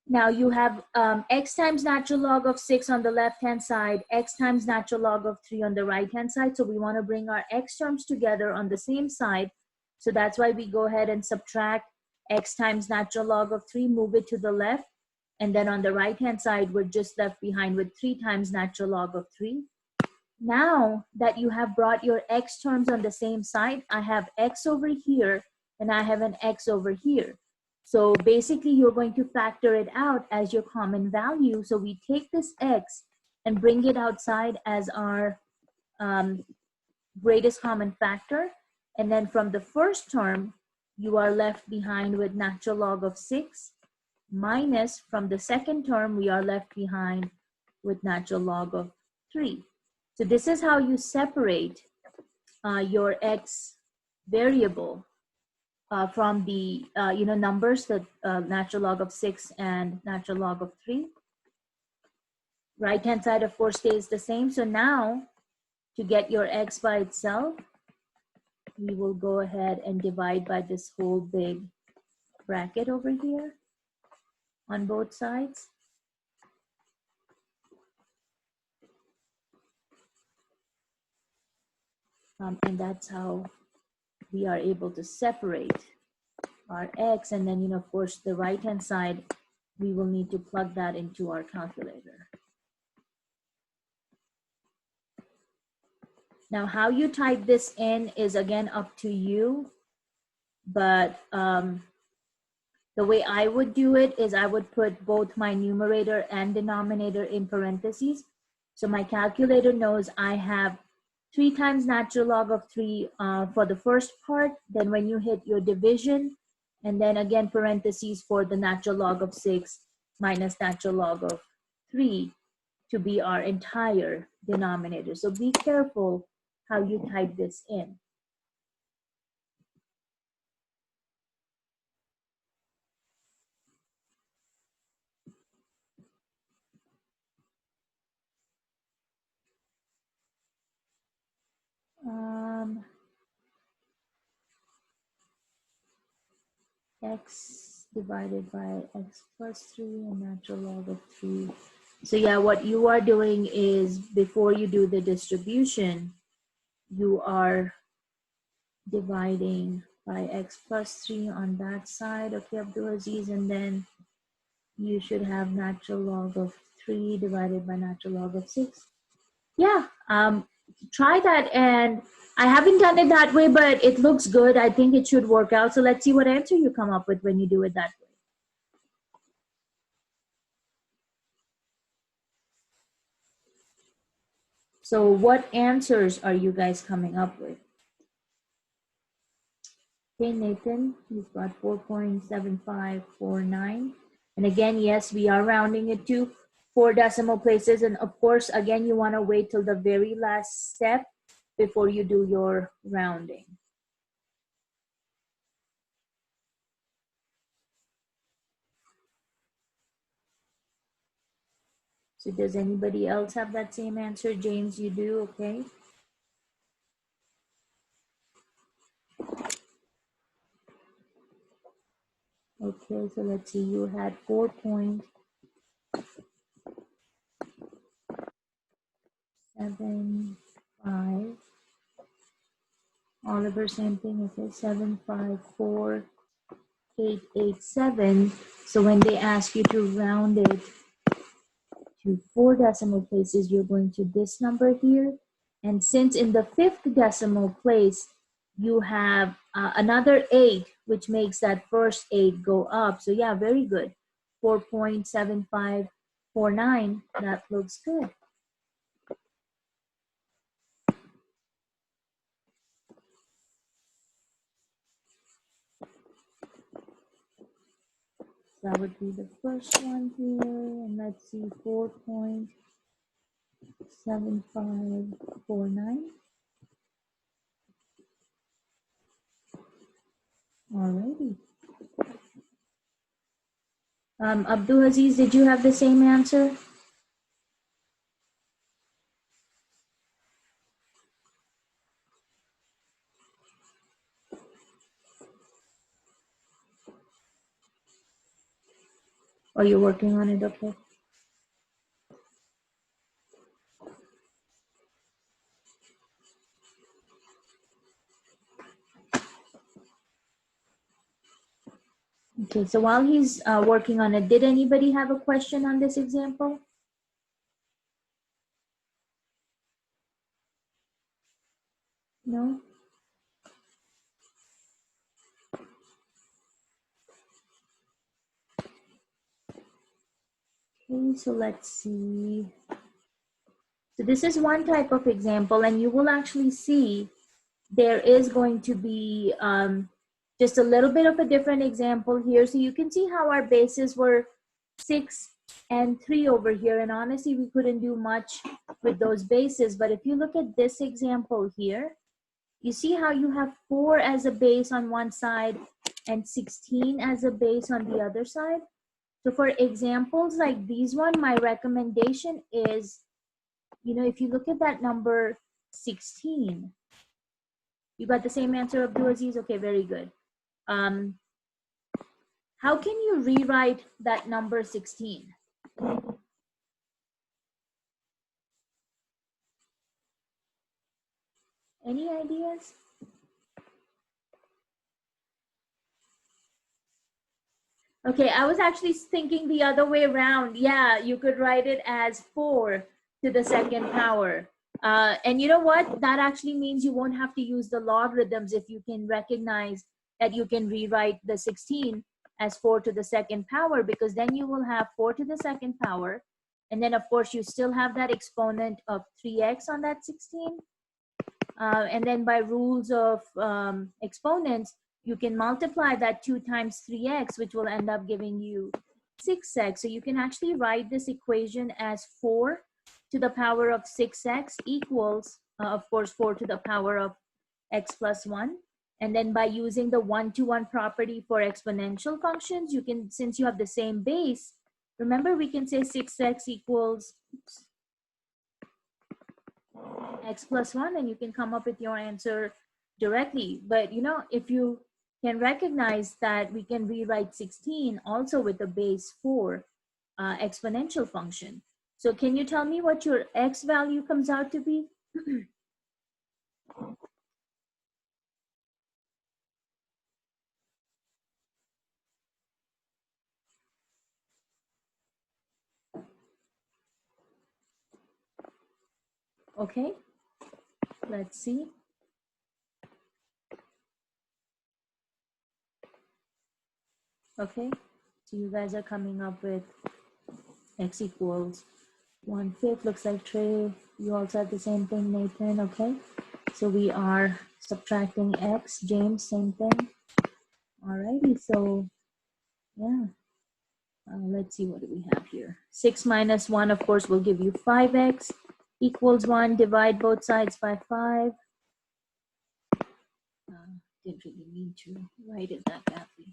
Now you have x times natural log of 6 on the left-hand side, x times natural log of 3 on the right-hand side. So we want to bring our x terms together on the same side. So that's why we go ahead and subtract x times natural log of 3, move it to the left. And then on the right-hand side, we're just left behind with 3 times natural log of 3. Now that you have brought your x terms on the same side, I have x over here and I have an x over here. So basically, you're going to factor it out as your common value. So we take this x and bring it outside as our greatest common factor. And then from the first term, you are left behind with natural log of 6 minus from the second term, we are left behind with natural log of 3. So this is how you separate your x variable from the numbers, the natural log of 6 and natural log of 3. Right hand side, of course, stays the same. So now to get your x by itself, we will go ahead and divide by this whole big bracket over here on both sides. And that's how we are able to separate our x. And then, of course, the right hand side, we will need to plug that into our calculator. Now, how you type this in is again up to you, but the way I would do it is I would put both my numerator and denominator in parentheses. So my calculator knows I have 3 times natural log of 3 for the first part. Then when you hit your division, and then again parentheses for the natural log of 6 minus natural log of 3 to be our entire denominator. So be careful how you type this in. X divided by x plus 3 and natural log of 3. So yeah, what you are doing is before you do the distribution, you are dividing by x plus 3 on that side. Okay, Abdulaziz, and then you should have natural log of 3 divided by natural log of 6. Yeah, try that. And I haven't done it that way, but it looks good. I think it should work out. So let's see what answer you come up with when you do it that way. So what answers are you guys coming up with? Okay, Nathan, you've got 4.7549. And again, yes, we are rounding it to 4 decimal places. And of course, again, you want to wait till the very last step before you do your rounding. So does anybody else have that same answer? James, you do, okay. Okay, so let's see, you had 4.75. Oliver, same thing, okay, 754,887. So when they ask you to round it to 4 decimal places, you're going to this number here. And since in the 5th decimal place, you have another 8, which makes that first 8 go up. So yeah, very good. 4.7549, that looks good. That would be the first one here. And let's see, 4.7549. Alrighty. Abdul Aziz, did you have the same answer? Or you're working on it, okay? Okay, so while he's working on it, did anybody have a question on this example? No? Okay, so let's see. So this is one type of example, and you will actually see there is going to be just a little bit of a different example here. So you can see how our bases were 6 and 3 over here, and honestly, we couldn't do much with those bases. But if you look at this example here, you see how you have 4 as a base on one side and 16 as a base on the other side. So for examples like these one, my recommendation is, if you look at that number 16, you got the same answer, Abdulaziz? Okay, very good. How can you rewrite that number 16? Any ideas? Okay, I was actually thinking the other way around. Yeah, you could write it as 4 to the second power. And you know what? That actually means you won't have to use the logarithms if you can recognize that you can rewrite the 16 as 4 to the second power, because then you will have 4 to the second power. And then, of course, you still have that exponent of 3x on that 16. And then by rules of exponents, you can multiply that 2 times 3x, which will end up giving you 6x. So you can actually write this equation as 4 to the power of 6x equals, of course, 4 to the power of x plus 1. And then by using the 1-to-1 property for exponential functions, you can, since you have the same base, remember we can say 6x equals x plus 1, and you can come up with your answer directly. But if you can recognize that we can rewrite 16 also with the base 4 exponential function. So can you tell me what your x value comes out to be? Okay, let's see. Okay, so you guys are coming up with x equals 1/5. Looks like Trey, you also have the same thing, Nathan. Okay, so we are subtracting x. James, same thing. Alrighty, so yeah, let's see, what do we have here? 6 minus 1, of course, will give you 5x equals 1. Divide both sides by 5. Didn't really need to write it that badly.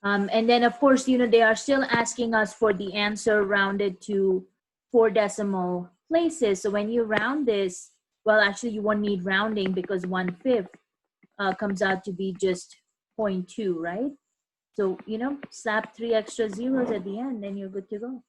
And then, of course, they are still asking us for the answer rounded to 4 decimal places. So when you round this, well, actually, you won't need rounding because 1/5 comes out to be just 0.2, right? So, slap 3 extra zeros at the end, then you're good to go.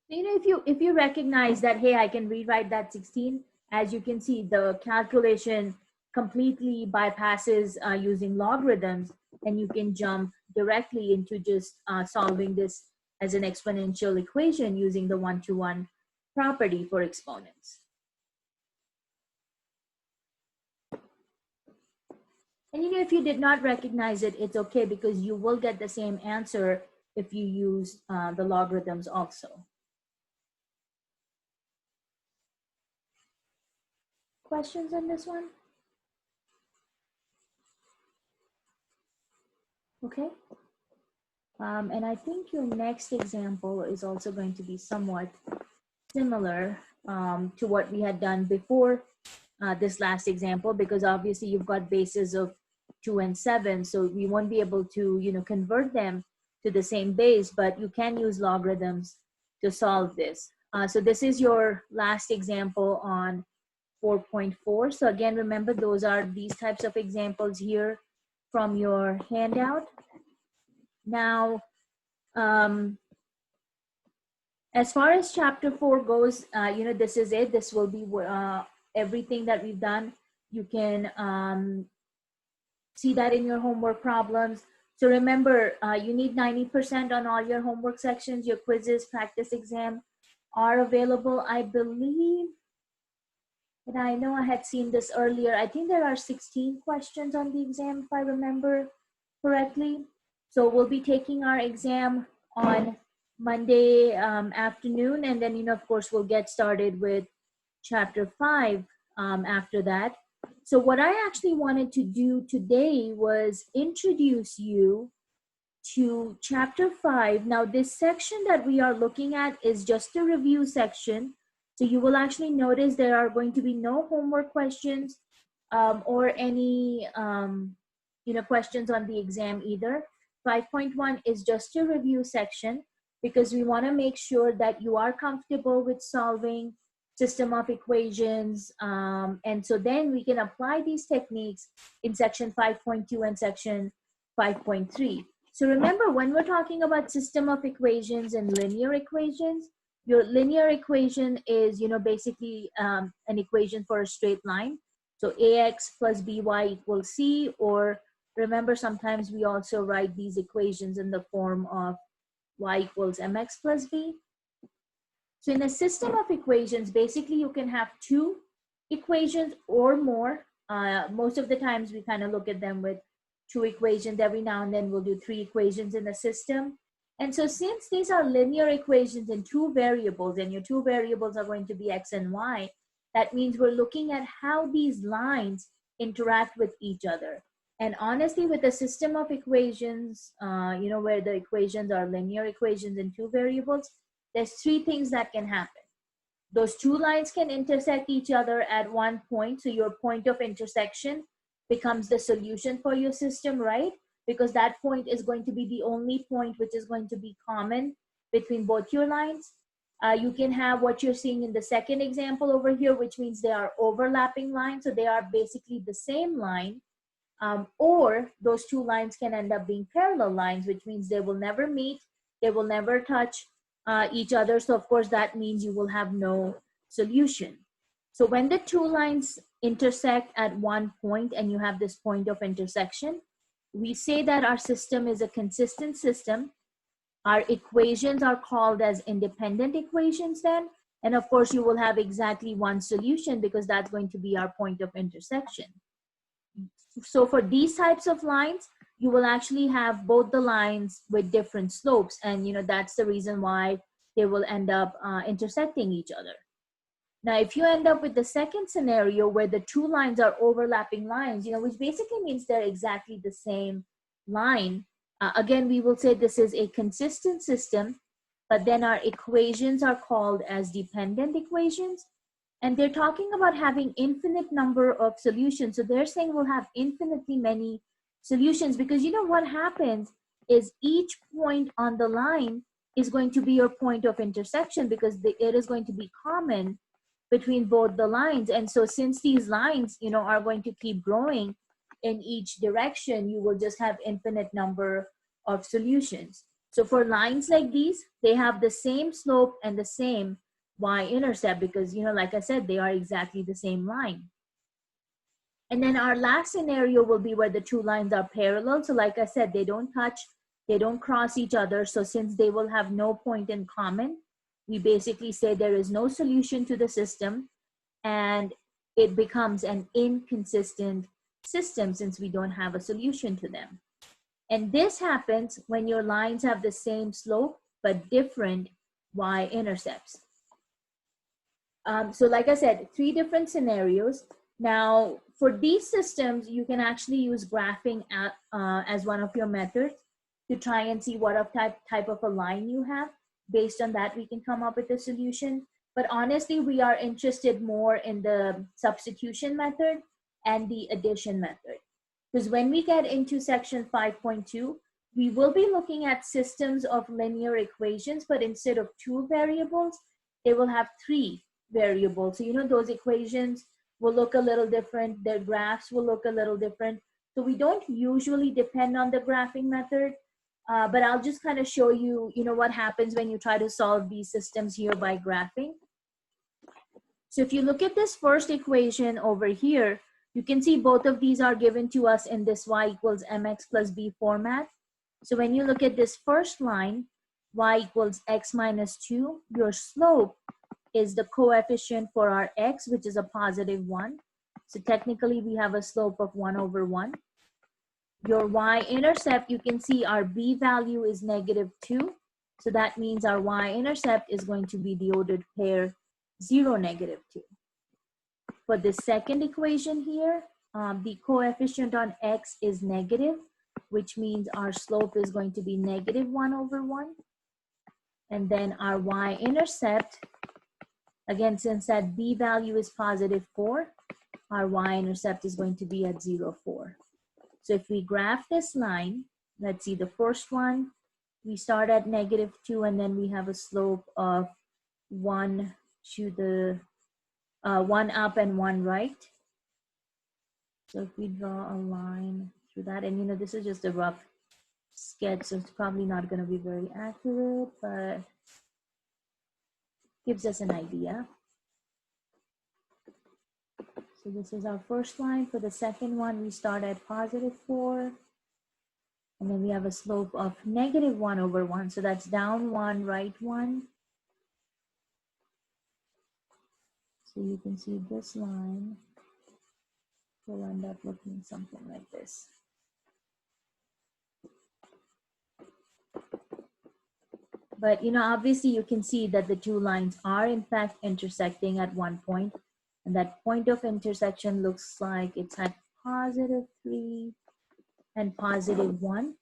If you recognize that, hey, I can rewrite that 16, as you can see, the calculation completely bypasses using logarithms, and you can jump directly into just solving this as an exponential equation using the one-to-one property for exponents. And if you did not recognize it, it's okay, because you will get the same answer if you use the logarithms also. Questions on this one? Okay. And I think your next example is also going to be somewhat similar to what we had done before this last example, because obviously you've got bases of 2 and 7, so we won't be able to convert them to the same base, but you can use logarithms to solve this. So this is your last example on 4.4. So again, remember, those are these types of examples here from your handout. Now, as far as chapter 4 goes, this is it. This will be everything that we've done. You can see that in your homework problems. So remember, you need 90% on all your homework sections. Your quizzes, practice exam are available. I believe, and I know I had seen this earlier, I think there are 16 questions on the exam, if I remember correctly. So we'll be taking our exam on Monday afternoon, and then of course we'll get started with chapter 5 after that. So what I actually wanted to do today was introduce you to chapter 5. Now this section that we are looking at is just a review section, so you will actually notice there are going to be no homework questions or any questions on the exam either. 5.1 is just a review section, because we want to make sure that you are comfortable with solving system of equations, and so then we can apply these techniques in section 5.2 and section 5.3. So remember, when we're talking about system of equations and linear equations, your linear equation is basically an equation for a straight line. So ax plus by equals c, or remember, sometimes we also write these equations in the form of y equals mx plus b. So in a system of equations, basically you can have two equations or more. Most of the times we kind of look at them with two equations. Every now and then we'll do three equations in a system. And so since these are linear equations in two variables, and your two variables are going to be x and y, that means we're looking at how these lines interact with each other. And honestly, with a system of equations, where the equations are linear equations in two variables, there's three things that can happen. Those two lines can intersect each other at one point. So your point of intersection becomes the solution for your system, right? Because that point is going to be the only point which is going to be common between both your lines. You can have what you're seeing in the second example over here, which means they are overlapping lines. So they are basically the same line. Or those two lines can end up being parallel lines, which means they will never meet, they will never touch each other. So of course that means you will have no solution. So when the two lines intersect at one point and you have this point of intersection, we say that our system is a consistent system. Our equations are called as independent equations then. And of course, you will have exactly one solution because that's going to be our point of intersection. So for these types of lines, you will actually have both the lines with different slopes. And that's the reason why they will end up intersecting each other. Now, if you end up with the second scenario where the two lines are overlapping lines, which basically means they're exactly the same line, again, we will say this is a consistent system, but then our equations are called as dependent equations. And they're talking about having infinite number of solutions. So they're saying we'll have infinitely many solutions because what happens is each point on the line is going to be your point of intersection because it is going to be common between both the lines. And so since these lines, are going to keep growing in each direction, you will just have infinite number of solutions. So for lines like these, they have the same slope and the same y-intercept because, like I said, they are exactly the same line. And then our last scenario will be where the two lines are parallel. So like I said, they don't touch, they don't cross each other. So since they will have no point in common, we basically say there is no solution to the system and it becomes an inconsistent system since we don't have a solution to them. And this happens when your lines have the same slope but different y-intercepts. So like I said, 3 different scenarios. Now, for these systems, you can actually use graphing as one of your methods to try and see what type of a line you have. Based on that, we can come up with a solution. But honestly, we are interested more in the substitution method and the addition method. Because when we get into section 5.2, we will be looking at systems of linear equations, but instead of 2 variables, they will have 3 variables. So, those equations will look a little different. Their graphs will look a little different. So we don't usually depend on the graphing method. But I'll just kind of show you, what happens when you try to solve these systems here by graphing. So if you look at this first equation over here, you can see both of these are given to us in this y equals mx plus b format. So when you look at this first line, y equals x minus 2, your slope is the coefficient for our x, which is a positive 1. So technically we have a slope of 1 over 1. Your y-intercept, you can see our b value is negative 2. So that means our y-intercept is going to be the ordered pair 0, negative 2. For the second equation here, the coefficient on x is negative, which means our slope is going to be negative 1 over 1. And then our y-intercept, again, since that b value is positive 4, our y-intercept is going to be at 0, 4. So if we graph this line, let's see the first one, we start at negative 2 and then we have a slope of 1 to the 1 up and 1 right. So if we draw a line through that, and this is just a rough sketch, so it's probably not going to be very accurate, but gives us an idea. So this is our first line. For the second one, we start at positive 4. And then we have a slope of negative 1 over 1. So that's down 1, right 1. So you can see this line will end up looking something like this. But obviously you can see that the two lines are in fact intersecting at one point. And that point of intersection looks like it's at positive 3 and positive 1.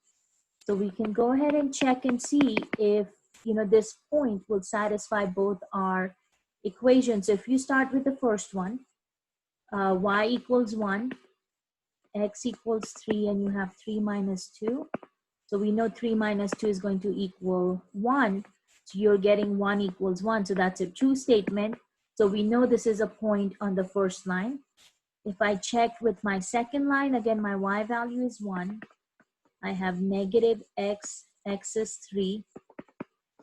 So we can go ahead and check and see if, this point will satisfy both our equations. So if you start with the first one, y equals 1, x equals 3, and you have 3 minus 2. So we know 3 minus 2 is going to equal 1. So you're getting 1 equals 1. So that's a true statement. So we know this is a point on the first line. If I check with my second line, again, my y value is 1. I have negative x is 3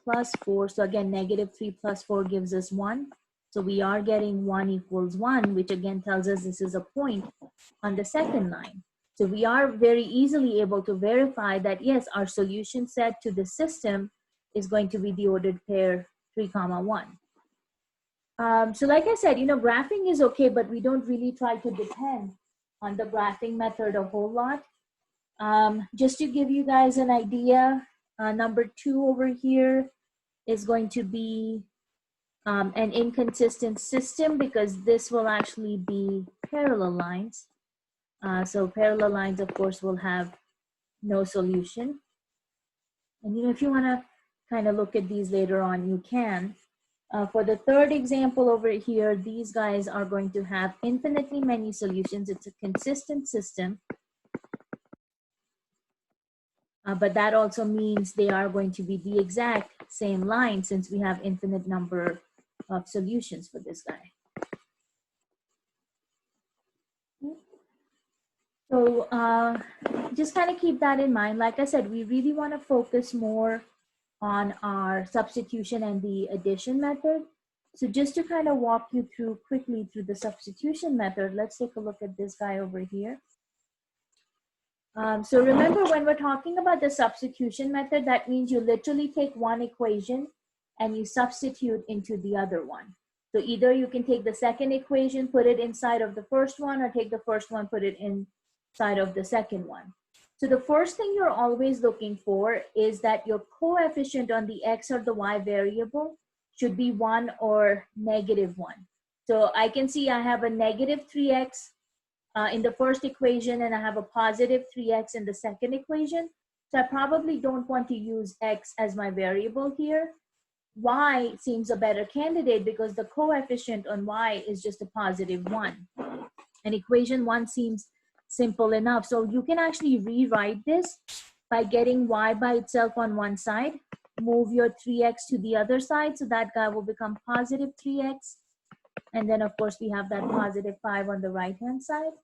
plus 4. So again, negative 3 plus 4 gives us 1. So we are getting 1 equals 1, which again tells us this is a point on the second line. So we are very easily able to verify that, yes, our solution set to the system is going to be the ordered pair 3, 1. So like I said, graphing is okay, but we don't really try to depend on the graphing method a whole lot. Just to give you guys an idea, number 2 over here is going to be an inconsistent system, because this will actually be parallel lines. So parallel lines, of course, will have no solution. And if you want to kind of look at these later on, you can. For the third example over here, these guys are going to have infinitely many solutions. It's a consistent system. But that also means they are going to be the exact same line, since we have infinite number of solutions for this guy. So just kind of keep that in mind. Like I said, we really want to focus more on our substitution and the addition method. So just to kind of walk you through quickly through the substitution method, let's take a look at this guy over here. So remember, when we're talking about the substitution method, that means you literally take one equation and you substitute into the other one. So either you can take the second equation, put it inside of the first one, or take the first one, put it inside of the second one. So the first thing you're always looking for is that your coefficient on the x or the y variable should be 1 or -1. So I can see I have a -3x in the first equation, and I have a +3x in the second equation. So I probably don't want to use x as my variable here. Y seems a better candidate because the coefficient on y is just a +1. And equation 1 seems simple enough. So you can actually rewrite this by getting y by itself on one side, move your 3x to the other side, so that guy will become +3x. And then of course we have that +5 on the right hand side.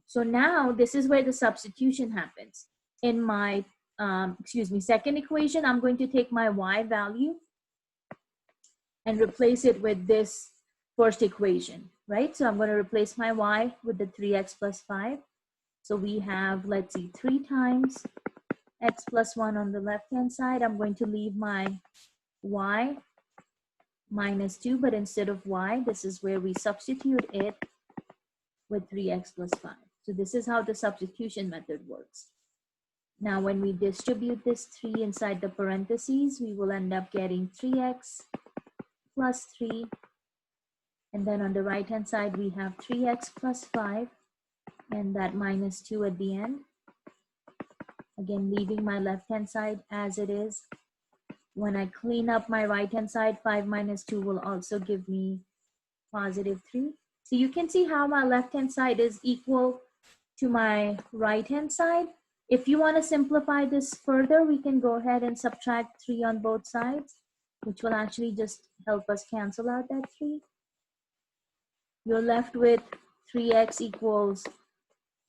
So now this is where the substitution happens. In my, second equation, I'm going to take my y value and replace it with this first equation, right? So I'm going to replace my y with the 3x plus 5. So we have, let's see, 3 times x plus 1 on the left-hand side. I'm going to leave my y -2, but instead of y, this is where we substitute it with 3x plus 5. So this is how the substitution method works. Now, when we distribute this 3 inside the parentheses, we will end up getting 3x plus 3. And then on the right-hand side, we have 3x plus 5, and that -2 at the end. Again, leaving my left-hand side as it is. When I clean up my right-hand side, 5 minus 2 will also give me +3. So you can see how my left-hand side is equal to my right-hand side. If you want to simplify this further, we can go ahead and subtract 3 on both sides, which will actually just help us cancel out that 3. You're left with 3x equals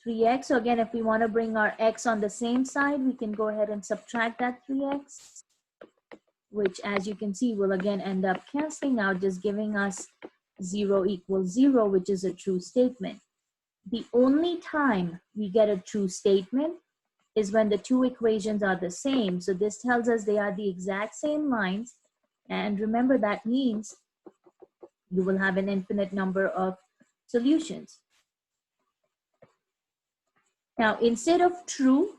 3x. So again, if we want to bring our x on the same side, we can go ahead and subtract that 3x, which, as you can see, will again end up canceling out, just giving us 0 equals 0, which is a true statement. The only time we get a true statement is when the two equations are the same. So this tells us they are the exact same lines. And remember, that means you will have an infinite number of solutions. Now, instead of true,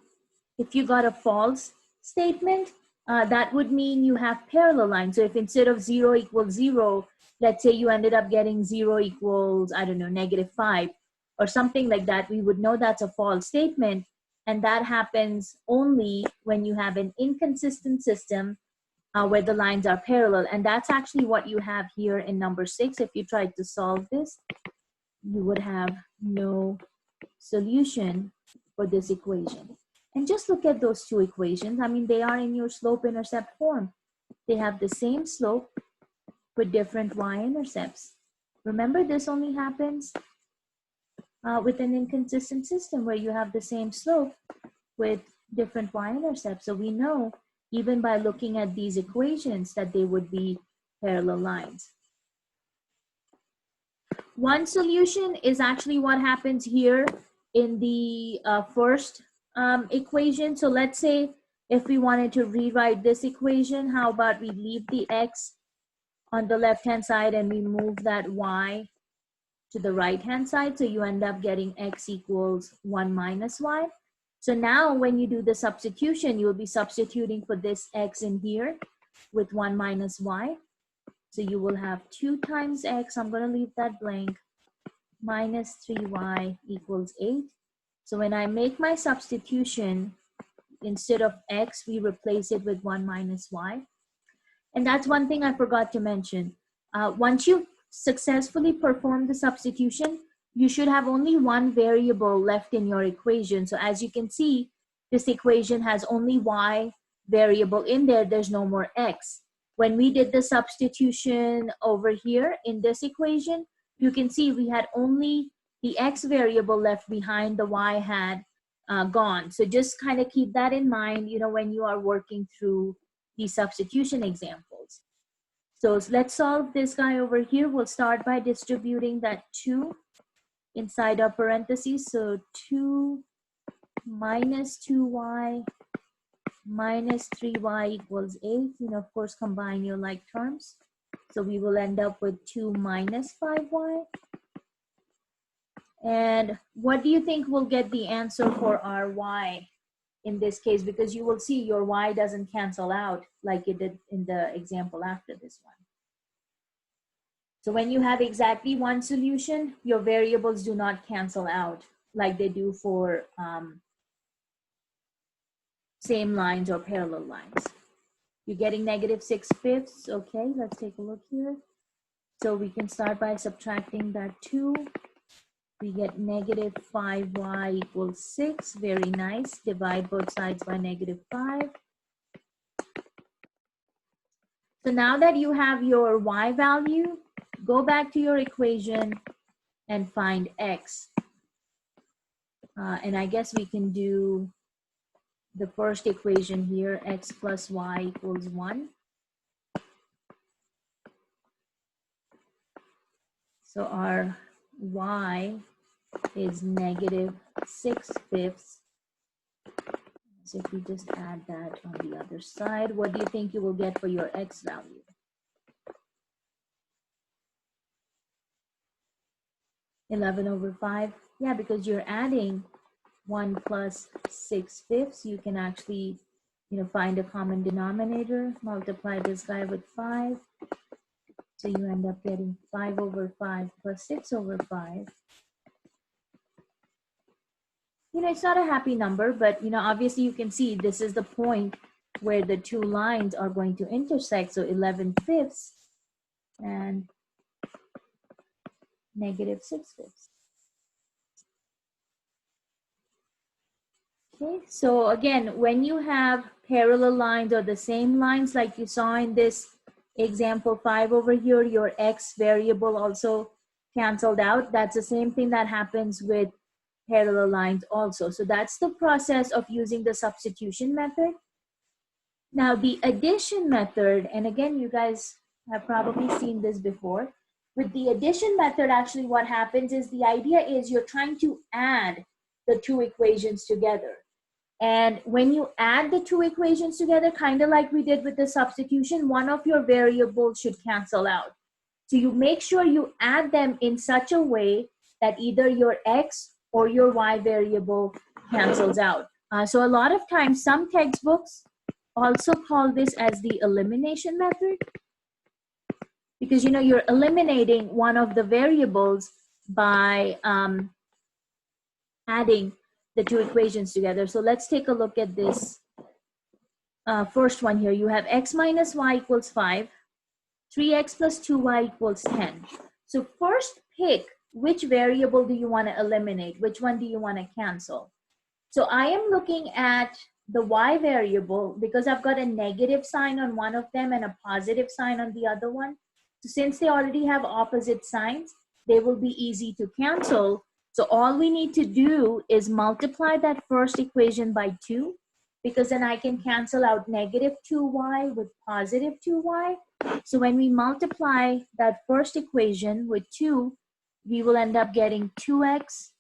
if you got a false statement, that would mean you have parallel lines. So if instead of 0 equals 0, let's say you ended up getting 0 equals, I don't know, -5 or something like that, we would know that's a false statement. And that happens only when you have an inconsistent system where the lines are parallel. And that's actually what you have here in number 6. If you tried to solve this, you would have no solution for this equation. And just look at those two equations. I mean, they are in your slope-intercept form. They have the same slope with different y-intercepts. Remember, this only happens with an inconsistent system where you have the same slope with different y-intercepts. So we know, even by looking at these equations, that they would be parallel lines. One solution is actually what happens here in the first equation. So let's say if we wanted to rewrite this equation, how about we leave the x on the left hand side and we move that y to the right hand side. So you end up getting x equals 1 minus y. So now when you do the substitution, you'll be substituting for this x in here with 1 minus y. So you will have 2 times x, I'm going to leave that blank, minus 3y equals 8. So when I make my substitution, instead of x, we replace it with 1 minus y. And that's one thing I forgot to mention. Once you successfully perform the substitution, you should have only one variable left in your equation. So as you can see, this equation has only y variable in there. There's no more x. When we did the substitution over here in this equation, you can see we had only the x variable left behind, the y had gone. So just kind of keep that in mind, you know, when you are working through these substitution examples. So let's solve this guy over here. We'll start by distributing that 2 inside our parentheses. So 2 minus 2y minus 3y equals 8. You know, of course, combine your like terms. So we will end up with 2 minus 5y. And what do you think will get the answer for our y in this case? Because you will see your y doesn't cancel out like it did in the example after this one. So when you have exactly one solution, your variables do not cancel out like they do for same lines or parallel lines. You're getting negative 6/5. Okay, let's take a look here. So we can start by subtracting that 2. We get negative 5y equals 6. Very nice. Divide both sides by negative 5. So now that you have your y value, go back to your equation and find x. And I guess we can do the first equation here, x plus y equals 1. So our y is negative 6/5. So if you just add that on the other side, what do you think you will get for your x value? (11/5). Yeah, because you're adding 1 plus 6/5. You can actually, you know, find a common denominator, multiply this guy with 5. So you end up getting 5/5 plus 6/5. You know, it's not a happy number, but, you know, obviously you can see this is the point where the two lines are going to intersect. So 11/5 and negative 6/5. Okay, so again, when you have parallel lines or the same lines like you saw in this example 5 over here, your x variable also canceled out. That's the same thing that happens with parallel lines also. So that's the process of using the substitution method. Now the addition method, and again, you guys have probably seen this before. With the addition method, actually what happens is the idea is you're trying to add the two equations together. And when you add the two equations together, kind of like we did with the substitution, one of your variables should cancel out. So you make sure you add them in such a way that either your x or your y variable cancels out. So a lot of times, some textbooks also call this as the elimination method, because, you know, you're eliminating one of the variables by adding the two equations together. So let's take a look at this first one here. You have x minus y equals 5, 3x plus 2y equals 10. So first pick which variable do you want to eliminate, which one do you want to cancel. So I am looking at the y variable because I've got a negative sign on one of them and a positive sign on the other one. So since they already have opposite signs, they will be easy to cancel. So all we need to do is multiply that first equation by 2, because then I can cancel out negative 2y with positive 2y. So when we multiply that first equation with 2, we will end up getting 2x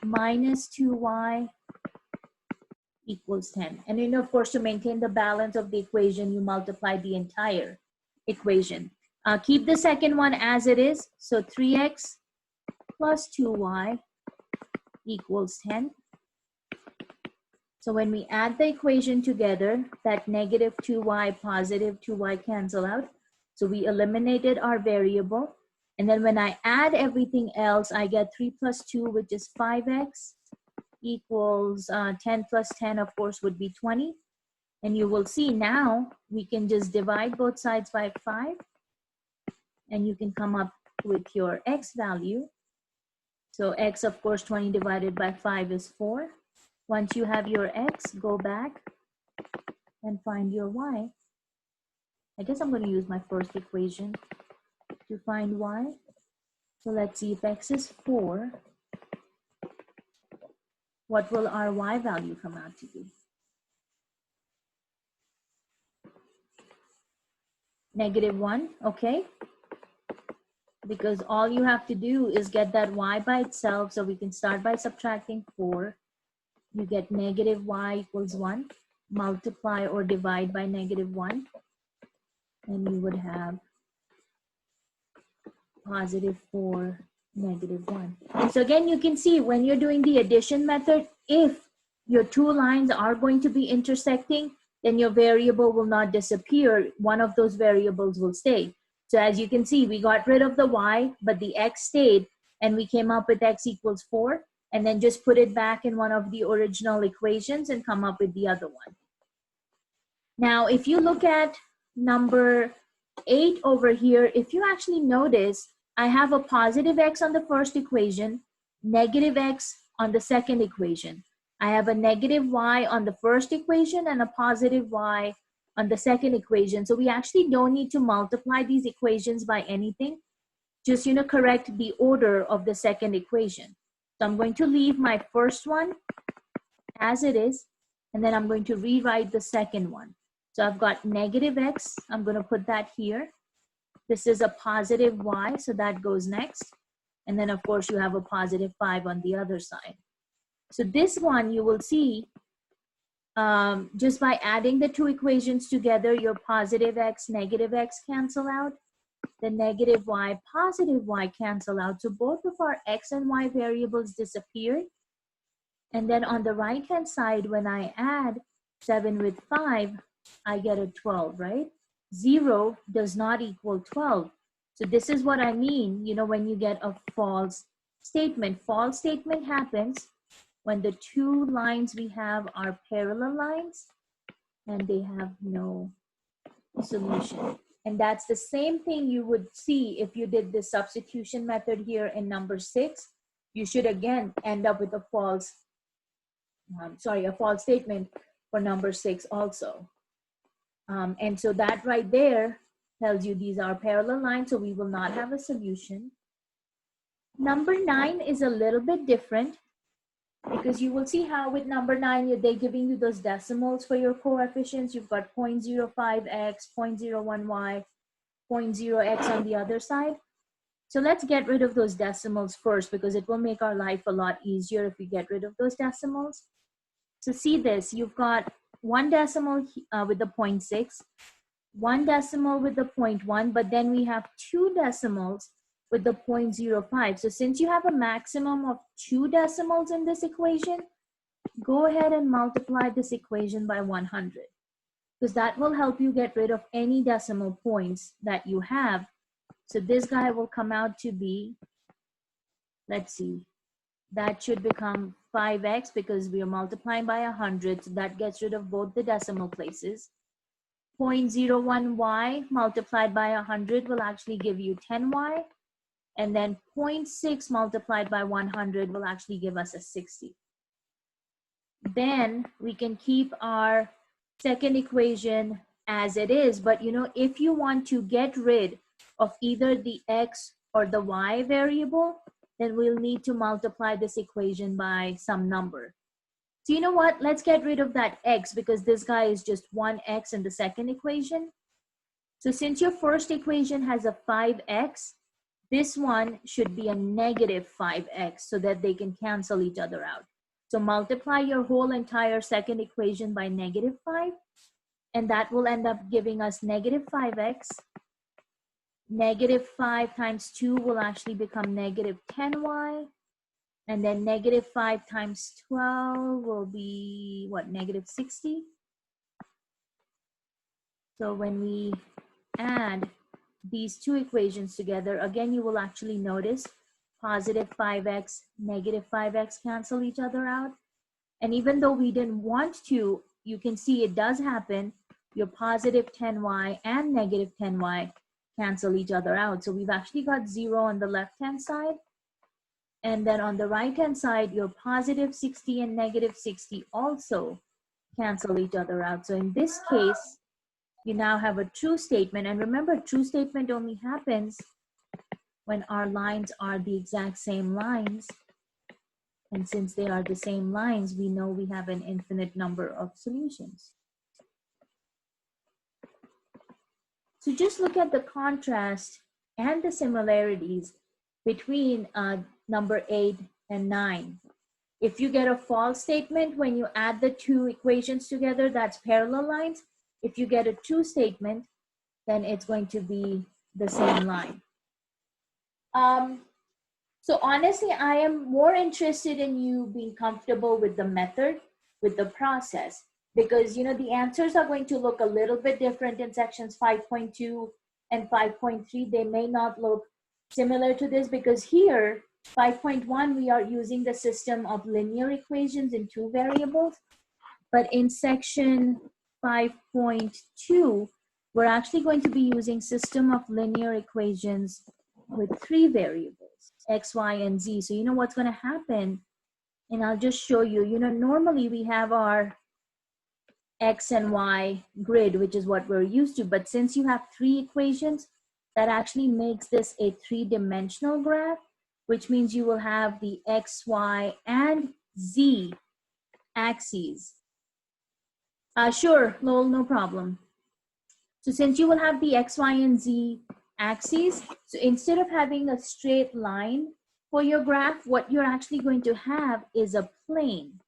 minus 2y equals 10. And then, of course, to maintain the balance of the equation, you multiply the entire equation. Keep the second one as it is. So 3x plus 2y equals 10. So when we add the equation together, that negative 2y, positive 2y cancel out. So we eliminated our variable. And then when I add everything else, I get 3 plus 2, which is 5x, equals 10 plus 10, of course, would be 20. And you will see now we can just divide both sides by 5. And you can come up with your x value. So x, of course, 20 divided by 5 is 4. Once you have your x, go back and find your y. I guess I'm going to use my first equation to find y. So let's see, if x is 4, what will our y value come out to be? -1, okay? Because all you have to do is get that y by itself. So we can start by subtracting 4. You get -y equals 1. Multiply or divide by -1. And you would have +4, -1. So again, you can see when you're doing the addition method, if your two lines are going to be intersecting, then your variable will not disappear. One of those variables will stay. So as you can see, we got rid of the y, but the x stayed, and we came up with x equals 4, and then just put it back in one of the original equations and come up with the other one. Now, if you look at number 8 over here, if you actually notice, I have a positive x on the first equation, negative x on the second equation. I have a negative y on the first equation and a positive y on the second equation. So we actually don't need to multiply these equations by anything. Just, correct the order of the second equation. So I'm going to leave my first one as it is, and then I'm going to rewrite the second one. So I've got negative x, I'm going to put that here. This is a positive y, so that goes next. And then, of course, you have a +5 on the other side. So this one, you will see, just by adding the two equations together, your positive x, negative x cancel out. The negative y, positive y cancel out. So both of our x and y variables disappear. And then on the right-hand side, when I add 7 with 5, I get a 12, right? 0 does not equal 12. So this is what I mean, when you get a false statement. False statement happens when the two lines we have are parallel lines and they have no solution. And that's the same thing you would see if you did the substitution method here in number 6. You should again end up with a false statement for number 6 also. And so that right there tells you these are parallel lines, so we will not have a solution. Number 9 is a little bit different because you will see how with number 9, they're giving you those decimals for your coefficients. You've got 0.05x, 0.01y, 0.0x on the other side. So let's get rid of those decimals first because it will make our life a lot easier if we get rid of those decimals. So see this, you've got one decimal with the 0.6, one decimal with the 0.1, but then we have two decimals with the 0.05. So since you have a maximum of 2 decimals in this equation, go ahead and multiply this equation by 100 because that will help you get rid of any decimal points that you have. So this guy will come out to be, let's see, that should become 5x because we are multiplying by 100. So that gets rid of both the decimal places. 0.01y multiplied by 100 will actually give you 10y. And then 0.6 multiplied by 100 will actually give us a 60. Then we can keep our second equation as it is. But if you want to get rid of either the x or the y variable, then we'll need to multiply this equation by some number. So you know what? Let's get rid of that x because this guy is just 1x in the second equation. So since your first equation has a 5x, this one should be a negative 5x so that they can cancel each other out. So multiply your whole entire second equation by negative 5, and that will end up giving us negative 5x. Negative 5 times 2 will actually become negative 10y. And then negative 5 times 12 will be, what, negative 60? So when we add these two equations together, again, you will actually notice positive 5x, negative 5x cancel each other out. And even though we didn't want to, you can see it does happen. Your positive 10y and negative 10y cancel each other out. So we've actually got 0 on the left-hand side. And then on the right-hand side, your positive 60 and negative 60 also cancel each other out. So in this case, you now have a true statement. And remember, true statement only happens when our lines are the exact same lines. And since they are the same lines, we know we have an infinite number of solutions. So just look at the contrast and the similarities between number 8 and 9. If you get a false statement when you add the two equations together, that's parallel lines. If you get a true statement, then it's going to be the same line. So honestly, I am more interested in you being comfortable with the method, with the process, because the answers are going to look a little bit different in sections 5.2 and 5.3. They may not look similar to this because here, 5.1, we are using the system of linear equations in 2 variables. But in section 5.2, we're actually going to be using system of linear equations with 3 variables, x, y, and z. So you know what's going to happen, and I'll just show you. Normally we have our x and y grid, which is what we're used to. But since you have 3 equations, that actually makes this a 3-dimensional graph, which means you will have the x, y, and z axes. Sure, Lowell, no problem. So since you will have the x, y, and z axes, so instead of having a straight line for your graph, what you're actually going to have is a plane.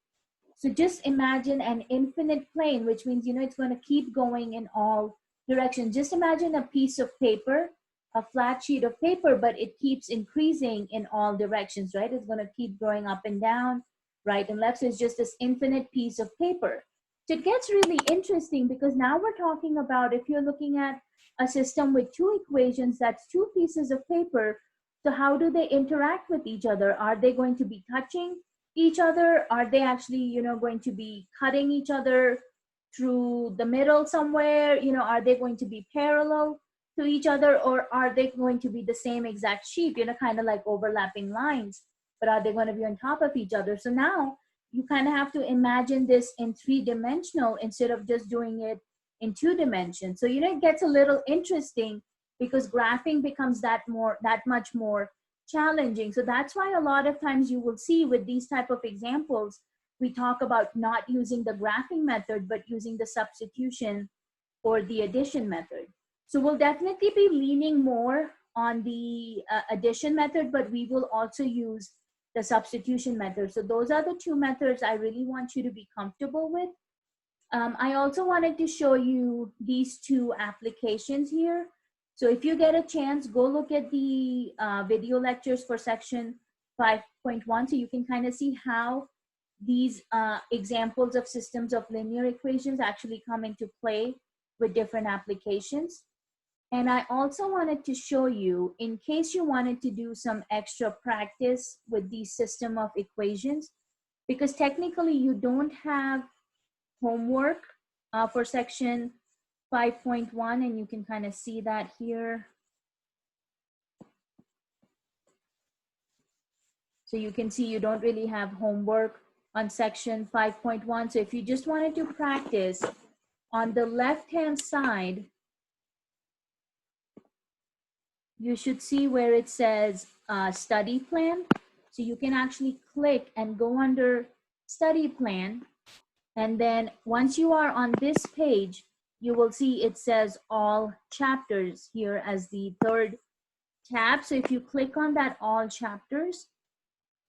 So just imagine an infinite plane, which means, it's going to keep going in all directions. Just imagine a piece of paper, a flat sheet of paper, but it keeps increasing in all directions, right? It's going to keep going up and down, right and left. So it's just this infinite piece of paper. So it gets really interesting because now we're talking about if you're looking at a system with 2 equations, that's 2 pieces of paper. So how do they interact with each other? Are they going to be touching each other? Are they actually, going to be cutting each other through the middle somewhere? Are they going to be parallel to each other, or are they going to be the same exact sheet, kind of like overlapping lines, but are they going to be on top of each other? So now you kind of have to imagine this in 3-dimensional instead of just doing it in 2 dimensions. So, it gets a little interesting because graphing becomes that much more challenging. So that's why a lot of times you will see with these type of examples, we talk about not using the graphing method, but using the substitution or the addition method. So we'll definitely be leaning more on the addition method, but we will also use the substitution method. So those are the 2 methods I really want you to be comfortable with. I also wanted to show you these 2 applications here. So if you get a chance, go look at the video lectures for section 5.1 so you can kind of see how these examples of systems of linear equations actually come into play with different applications. And I also wanted to show you, in case you wanted to do some extra practice with the system of equations, because technically you don't have homework for section 5.1, and you can kind of see that here. So you can see you don't really have homework on section 5.1. So if you just wanted to practice, on the left-hand side, you should see where it says study plan. So you can actually click and go under study plan. And then once you are on this page, you will see it says all chapters here as the 3rd tab. So if you click on that all chapters,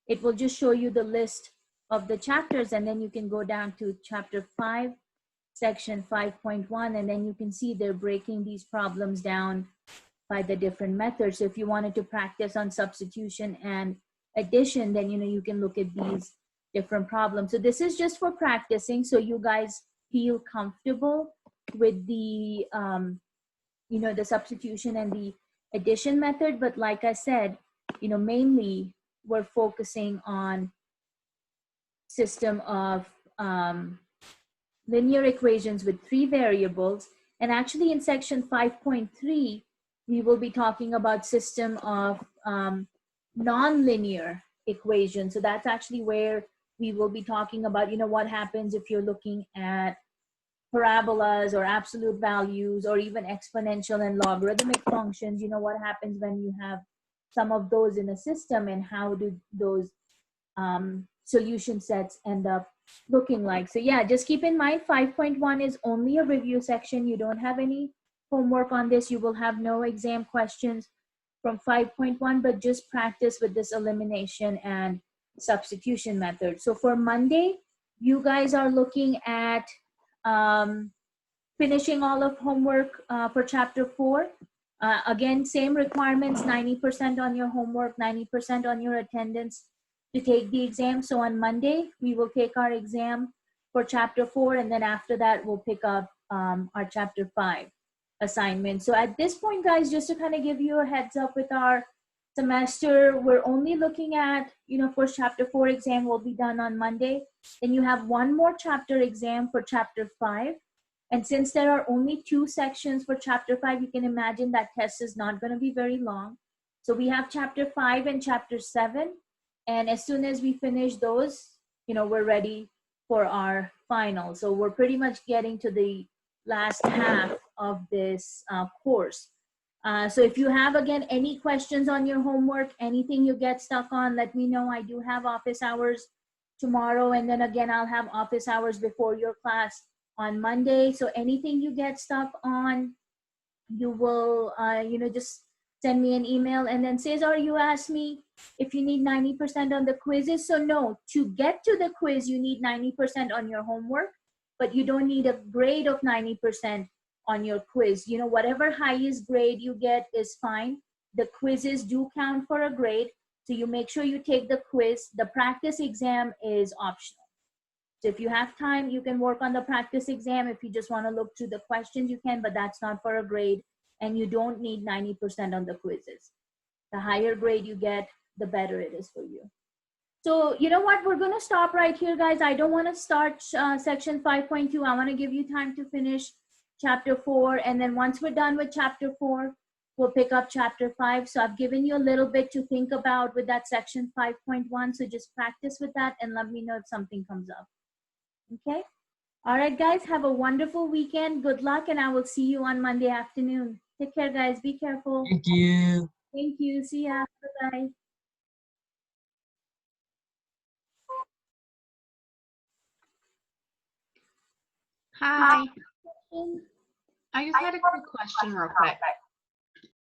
it will just show you the list of the chapters, and then you can go down to chapter 5, section 5.1, and then you can see they're breaking these problems down by the different methods. So if you wanted to practice on substitution and addition, then you can look at these different problems. So this is just for practicing, so you guys feel comfortable with the the substitution and the addition method. But like I said, mainly we're focusing on system of linear equations with 3 variables. And actually in section 5.3, we will be talking about system of nonlinear equations. So that's actually where we will be talking about, what happens if you're looking at parabolas or absolute values or even exponential and logarithmic functions. What happens when you have some of those in a system, and how do those solution sets end up looking like. So yeah, just keep in mind 5.1 is only a review section. You don't have any homework on this. You will have no exam questions from 5.1, but just practice with this elimination and substitution method. So for Monday, you guys are looking at finishing all of homework for chapter 4. Again, same requirements, 90% on your homework, 90% on your attendance to take the exam. So on Monday, we will take our exam for chapter 4, and then after that, we'll pick up our chapter 5 assignment. So at this point, guys, just to kind of give you a heads up with our semester, we're only looking at, for chapter 4 exam will be done on Monday. Then you have one more chapter exam for chapter 5. And since there are only 2 sections for chapter 5, you can imagine that test is not going to be very long. So we have chapter 5 and chapter 7. And as soon as we finish those, we're ready for our final. So we're pretty much getting to the last half of this course. So if you have, again, any questions on your homework, anything you get stuck on, let me know. I do have office hours tomorrow. And then again, I'll have office hours before your class on Monday. So anything you get stuck on, you will, just send me an email. And then Cesar, you asked me if you need 90% on the quizzes. So no, to get to the quiz, you need 90% on your homework, but you don't need a grade of 90% on your quiz. Whatever highest grade you get is fine. The quizzes do count for a grade. So you make sure you take the quiz. The practice exam is optional. So if you have time, you can work on the practice exam. If you just want to look through the questions, you can, but that's not for a grade. And you don't need 90% on the quizzes. The higher grade you get, the better it is for you. So you know what? We're going to stop right here, guys. I don't want to start section 5.2. I want to give you time to finish chapter 4. And then once we're done with chapter 4, we'll pick up chapter 5. So I've given you a little bit to think about with that section 5.1. So just practice with that and let me know if something comes up. Okay. All right, guys, have a wonderful weekend. Good luck, and I will see you on Monday afternoon. Take care, guys. Be careful. Thank you. Thank you. See ya. Bye-bye. Hi. I just had a quick question real quick.